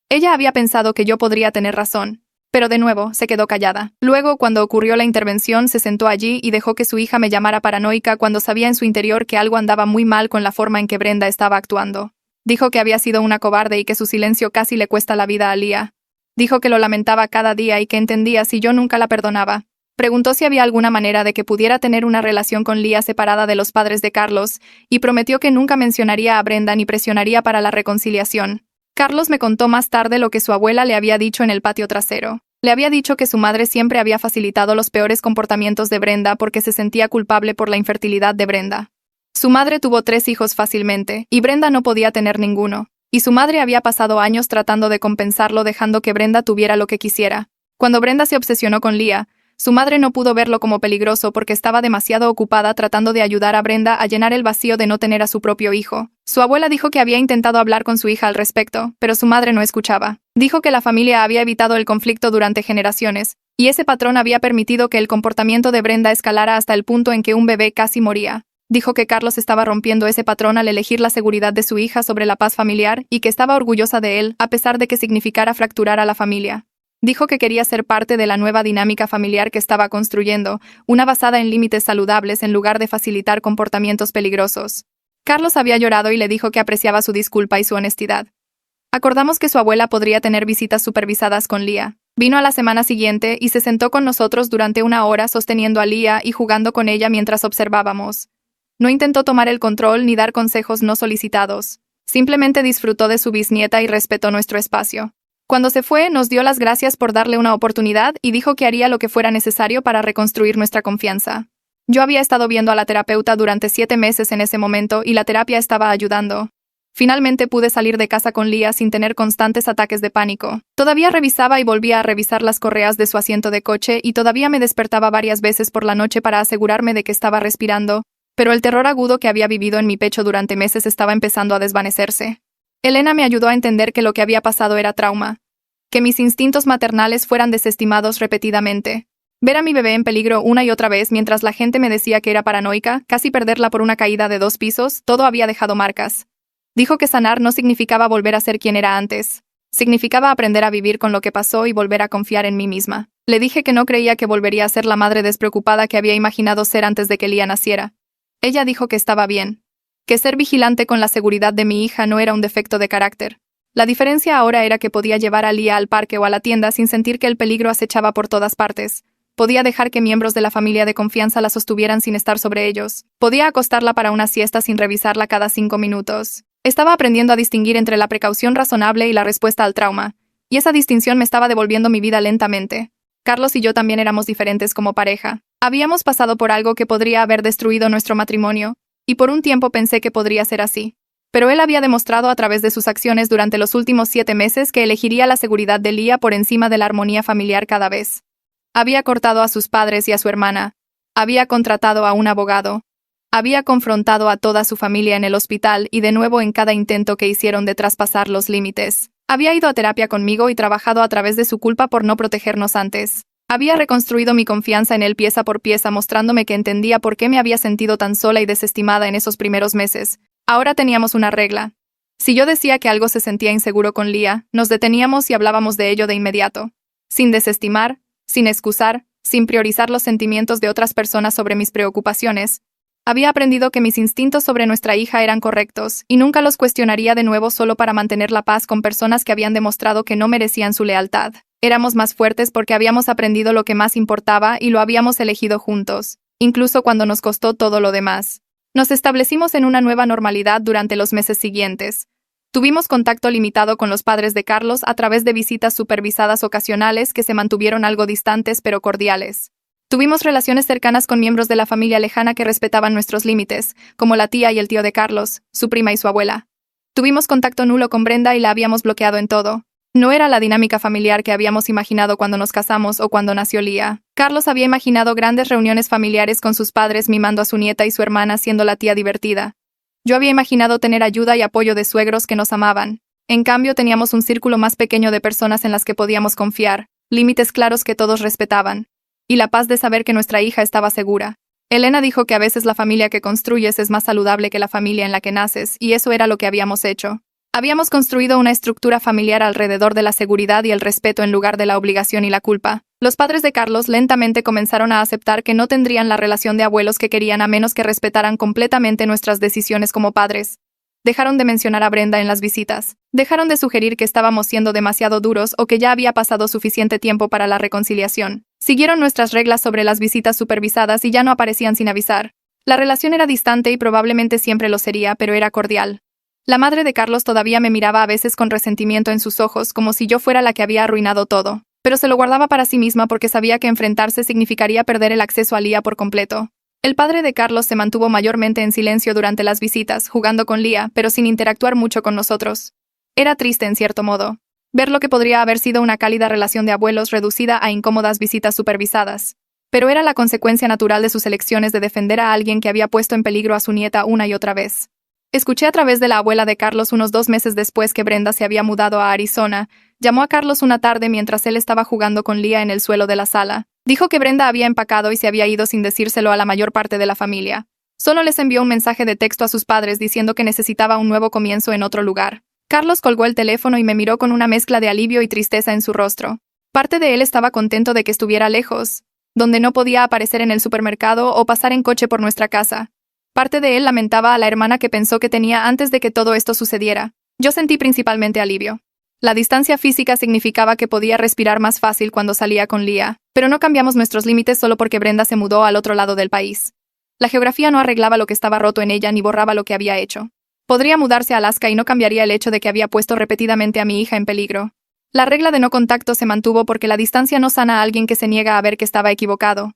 ella había pensado que yo podría tener razón. Pero de nuevo, se quedó callada. Luego, cuando ocurrió la intervención, se sentó allí y dejó que su hija me llamara paranoica cuando sabía en su interior que algo andaba muy mal con la forma en que Brenda estaba actuando. Dijo que había sido una cobarde y que su silencio casi le cuesta la vida a Lía. Dijo que lo lamentaba cada día y que entendía si yo nunca la perdonaba. Preguntó si había alguna manera de que pudiera tener una relación con Lía separada de los padres de Carlos, y prometió que nunca mencionaría a Brenda ni presionaría para la reconciliación. Carlos me contó más tarde lo que su abuela le había dicho en el patio trasero. Le había dicho que su madre siempre había facilitado los peores comportamientos de Brenda porque se sentía culpable por la infertilidad de Brenda. Su madre tuvo 3 hijos fácilmente, y Brenda no podía tener ninguno. Y su madre había pasado años tratando de compensarlo dejando que Brenda tuviera lo que quisiera. Cuando Brenda se obsesionó con Lía, su madre no pudo verlo como peligroso porque estaba demasiado ocupada tratando de ayudar a Brenda a llenar el vacío de no tener a su propio hijo. Su abuela dijo que había intentado hablar con su hija al respecto, pero su madre no escuchaba. Dijo que la familia había evitado el conflicto durante generaciones, y ese patrón había permitido que el comportamiento de Brenda escalara hasta el punto en que un bebé casi moría. Dijo que Carlos estaba rompiendo ese patrón al elegir la seguridad de su hija sobre la paz familiar y que estaba orgullosa de él, a pesar de que significara fracturar a la familia. Dijo que quería ser parte de la nueva dinámica familiar que estaba construyendo, una basada en límites saludables en lugar de facilitar comportamientos peligrosos. Carlos había llorado y le dijo que apreciaba su disculpa y su honestidad. Acordamos que su abuela podría tener visitas supervisadas con Lía. Vino a la semana siguiente y se sentó con nosotros durante 1 hora sosteniendo a Lía y jugando con ella mientras observábamos. No intentó tomar el control ni dar consejos no solicitados. Simplemente disfrutó de su bisnieta y respetó nuestro espacio. Cuando se fue, nos dio las gracias por darle una oportunidad y dijo que haría lo que fuera necesario para reconstruir nuestra confianza. Yo había estado viendo a la terapeuta durante 7 meses en ese momento y la terapia estaba ayudando. Finalmente pude salir de casa con Leah sin tener constantes ataques de pánico. Todavía revisaba y volvía a revisar las correas de su asiento de coche y todavía me despertaba varias veces por la noche para asegurarme de que estaba respirando, pero el terror agudo que había vivido en mi pecho durante meses estaba empezando a desvanecerse. Elena me ayudó a entender que lo que había pasado era trauma, que mis instintos maternales fueran desestimados repetidamente. Ver a mi bebé en peligro una y otra vez mientras la gente me decía que era paranoica, casi perderla por una caída de 2 pisos, todo había dejado marcas. Dijo que sanar no significaba volver a ser quien era antes. Significaba aprender a vivir con lo que pasó y volver a confiar en mí misma. Le dije que no creía que volvería a ser la madre despreocupada que había imaginado ser antes de que Leah naciera. Ella dijo que estaba bien, que ser vigilante con la seguridad de mi hija no era un defecto de carácter. La diferencia ahora era que podía llevar a Leah al parque o a la tienda sin sentir que el peligro acechaba por todas partes. Podía dejar que miembros de la familia de confianza la sostuvieran sin estar sobre ellos. Podía acostarla para una siesta sin revisarla cada 5 minutos. Estaba aprendiendo a distinguir entre la precaución razonable y la respuesta al trauma, y esa distinción me estaba devolviendo mi vida lentamente. Carlos y yo también éramos diferentes como pareja. Habíamos pasado por algo que podría haber destruido nuestro matrimonio, y por un tiempo pensé que podría ser así. Pero él había demostrado a través de sus acciones durante los últimos 7 meses que elegiría la seguridad de Leah por encima de la armonía familiar cada vez. Había cortado a sus padres y a su hermana. Había contratado a un abogado. Había confrontado a toda su familia en el hospital y de nuevo en cada intento que hicieron de traspasar los límites. Había ido a terapia conmigo y trabajado a través de su culpa por no protegernos antes. Había reconstruido mi confianza en él pieza por pieza, mostrándome que entendía por qué me había sentido tan sola y desestimada en esos primeros meses. Ahora teníamos una regla. Si yo decía que algo se sentía inseguro con Leah, nos deteníamos y hablábamos de ello de inmediato. Sin desestimar, sin excusar, sin priorizar los sentimientos de otras personas sobre mis preocupaciones. Había aprendido que mis instintos sobre nuestra hija eran correctos, y nunca los cuestionaría de nuevo solo para mantener la paz con personas que habían demostrado que no merecían su lealtad. Éramos más fuertes porque habíamos aprendido lo que más importaba y lo habíamos elegido juntos, incluso cuando nos costó todo lo demás. Nos establecimos en una nueva normalidad durante los meses siguientes. Tuvimos contacto limitado con los padres de Carlos a través de visitas supervisadas ocasionales que se mantuvieron algo distantes pero cordiales. Tuvimos relaciones cercanas con miembros de la familia lejana que respetaban nuestros límites, como la tía y el tío de Carlos, su prima y su abuela. Tuvimos contacto nulo con Brenda y la habíamos bloqueado en todo. No era la dinámica familiar que habíamos imaginado cuando nos casamos o cuando nació Leah. Carlos había imaginado grandes reuniones familiares con sus padres mimando a su nieta y su hermana siendo la tía divertida. Yo había imaginado tener ayuda y apoyo de suegros que nos amaban. En cambio, teníamos un círculo más pequeño de personas en las que podíamos confiar, límites claros que todos respetaban, y la paz de saber que nuestra hija estaba segura. Elena dijo que a veces la familia que construyes es más saludable que la familia en la que naces, y eso era lo que habíamos hecho. Habíamos construido una estructura familiar alrededor de la seguridad y el respeto en lugar de la obligación y la culpa. Los padres de Carlos lentamente comenzaron a aceptar que no tendrían la relación de abuelos que querían a menos que respetaran completamente nuestras decisiones como padres. Dejaron de mencionar a Brenda en las visitas. Dejaron de sugerir que estábamos siendo demasiado duros o que ya había pasado suficiente tiempo para la reconciliación. Siguieron nuestras reglas sobre las visitas supervisadas y ya no aparecían sin avisar. La relación era distante y probablemente siempre lo sería, pero era cordial. La madre de Carlos todavía me miraba a veces con resentimiento en sus ojos, como si yo fuera la que había arruinado todo. Pero se lo guardaba para sí misma porque sabía que enfrentarse significaría perder el acceso a Leah por completo. El padre de Carlos se mantuvo mayormente en silencio durante las visitas, jugando con Leah, pero sin interactuar mucho con nosotros. Era triste en cierto modo, ver lo que podría haber sido una cálida relación de abuelos reducida a incómodas visitas supervisadas. Pero era la consecuencia natural de sus elecciones de defender a alguien que había puesto en peligro a su nieta una y otra vez. Escuché a través de la abuela de Carlos unos 2 meses después que Brenda se había mudado a Arizona. Llamó a Carlos una tarde mientras él estaba jugando con Leah en el suelo de la sala. Dijo que Brenda había empacado y se había ido sin decírselo a la mayor parte de la familia. Solo les envió un mensaje de texto a sus padres diciendo que necesitaba un nuevo comienzo en otro lugar. Carlos colgó el teléfono y me miró con una mezcla de alivio y tristeza en su rostro. Parte de él estaba contento de que estuviera lejos, donde no podía aparecer en el supermercado o pasar en coche por nuestra casa. Parte de él lamentaba a la hermana que pensó que tenía antes de que todo esto sucediera. Yo sentí principalmente alivio. La distancia física significaba que podía respirar más fácil cuando salía con Leah, pero no cambiamos nuestros límites solo porque Brenda se mudó al otro lado del país. La geografía no arreglaba lo que estaba roto en ella ni borraba lo que había hecho. Podría mudarse a Alaska y no cambiaría el hecho de que había puesto repetidamente a mi hija en peligro. La regla de no contacto se mantuvo porque la distancia no sana a alguien que se niega a ver que estaba equivocado.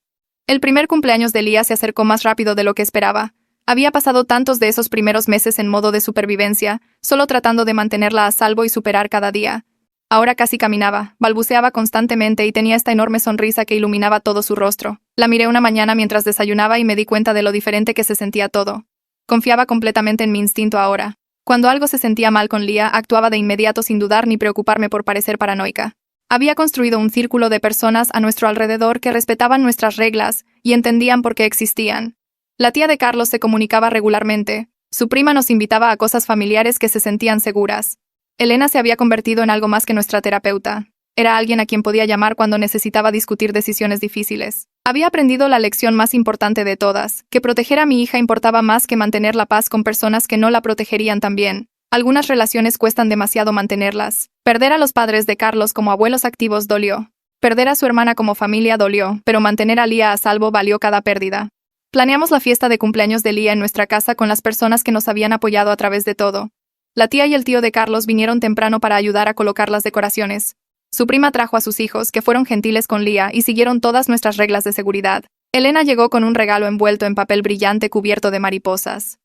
El primer cumpleaños de Lía se acercó más rápido de lo que esperaba. Había pasado tantos de esos primeros meses en modo de supervivencia, solo tratando de mantenerla a salvo y superar cada día. Ahora casi caminaba, balbuceaba constantemente y tenía esta enorme sonrisa que iluminaba todo su rostro. La miré una mañana mientras desayunaba y me di cuenta de lo diferente que se sentía todo. Confiaba completamente en mi instinto ahora. Cuando algo se sentía mal con Lía, actuaba de inmediato sin dudar ni preocuparme por parecer paranoica. Había construido un círculo de personas a nuestro alrededor que respetaban nuestras reglas y entendían por qué existían. La tía de Carlos se comunicaba regularmente. Su prima nos invitaba a cosas familiares que se sentían seguras. Elena se había convertido en algo más que nuestra terapeuta. Era alguien a quien podía llamar cuando necesitaba discutir decisiones difíciles. Había aprendido la lección más importante de todas, que proteger a mi hija importaba más que mantener la paz con personas que no la protegerían también. Algunas relaciones cuestan demasiado mantenerlas. Perder a los padres de Carlos como abuelos activos dolió. Perder a su hermana como familia dolió, pero mantener a Lía a salvo valió cada pérdida. Planeamos la fiesta de cumpleaños de Lía en nuestra casa con las personas que nos habían apoyado a través de todo. La tía y el tío de Carlos vinieron temprano para ayudar a colocar las decoraciones. Su prima trajo a sus hijos, que fueron gentiles con Lía y siguieron todas nuestras reglas de seguridad. Elena llegó con un regalo envuelto en papel brillante cubierto de mariposas.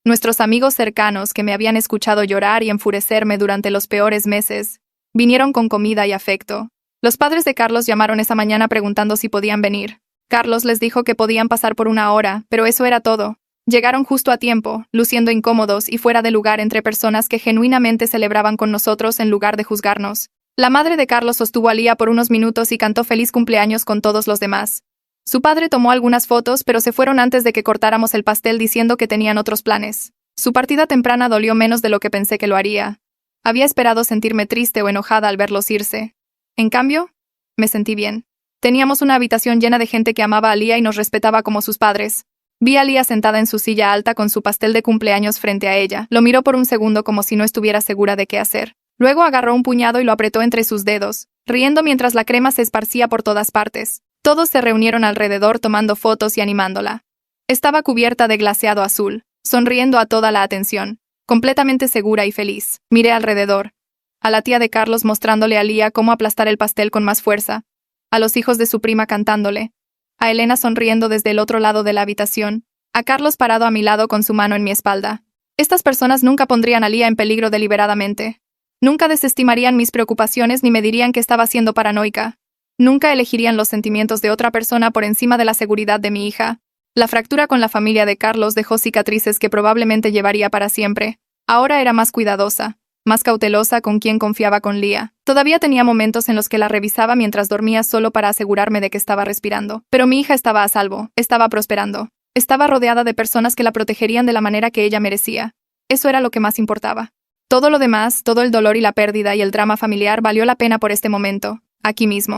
Nuestros amigos cercanos, que me habían escuchado llorar y enfurecerme durante los peores meses, vinieron con comida y afecto. Los padres de Carlos llamaron esa mañana preguntando si podían venir. Carlos les dijo que podían pasar por una hora, pero eso era todo. Llegaron justo a tiempo, luciendo incómodos y fuera de lugar entre personas que genuinamente celebraban con nosotros en lugar de juzgarnos. La madre de Carlos sostuvo a Lía por unos minutos y cantó feliz cumpleaños con todos los demás. Su padre tomó algunas fotos, pero se fueron antes de que cortáramos el pastel diciendo que tenían otros planes. Su partida temprana dolió menos de lo que pensé que lo haría. Había esperado sentirme triste o enojada al verlos irse. En cambio, me sentí bien. Teníamos una habitación llena de gente que amaba a Lía y nos respetaba como sus padres. Vi a Lía sentada en su silla alta con su pastel de cumpleaños frente a ella. Lo miró por un segundo como si no estuviera segura de qué hacer. Luego agarró un puñado y lo apretó entre sus dedos, riendo mientras la crema se esparcía por todas partes. Todos se reunieron alrededor tomando fotos y animándola. Estaba cubierta de glaseado azul, sonriendo a toda la atención, completamente segura y feliz. Miré alrededor. A la tía de Carlos mostrándole a Lía cómo aplastar el pastel con más fuerza. A los hijos de su prima cantándole. A Elena sonriendo desde el otro lado de la habitación. A Carlos parado a mi lado con su mano en mi espalda. Estas personas nunca pondrían a Lía en peligro deliberadamente. Nunca desestimarían mis preocupaciones ni me dirían que estaba siendo paranoica. Nunca elegirían los sentimientos de otra persona por encima de la seguridad de mi hija. La fractura con la familia de Carlos dejó cicatrices que probablemente llevaría para siempre. Ahora era más cuidadosa, más cautelosa con quien confiaba con Lía. Todavía tenía momentos en los que la revisaba mientras dormía solo para asegurarme de que estaba respirando. Pero mi hija estaba a salvo, estaba prosperando. Estaba rodeada de personas que la protegerían de la manera que ella merecía. Eso era lo que más importaba. Todo lo demás, todo el dolor y la pérdida y el drama familiar valió la pena por este momento, aquí mismo.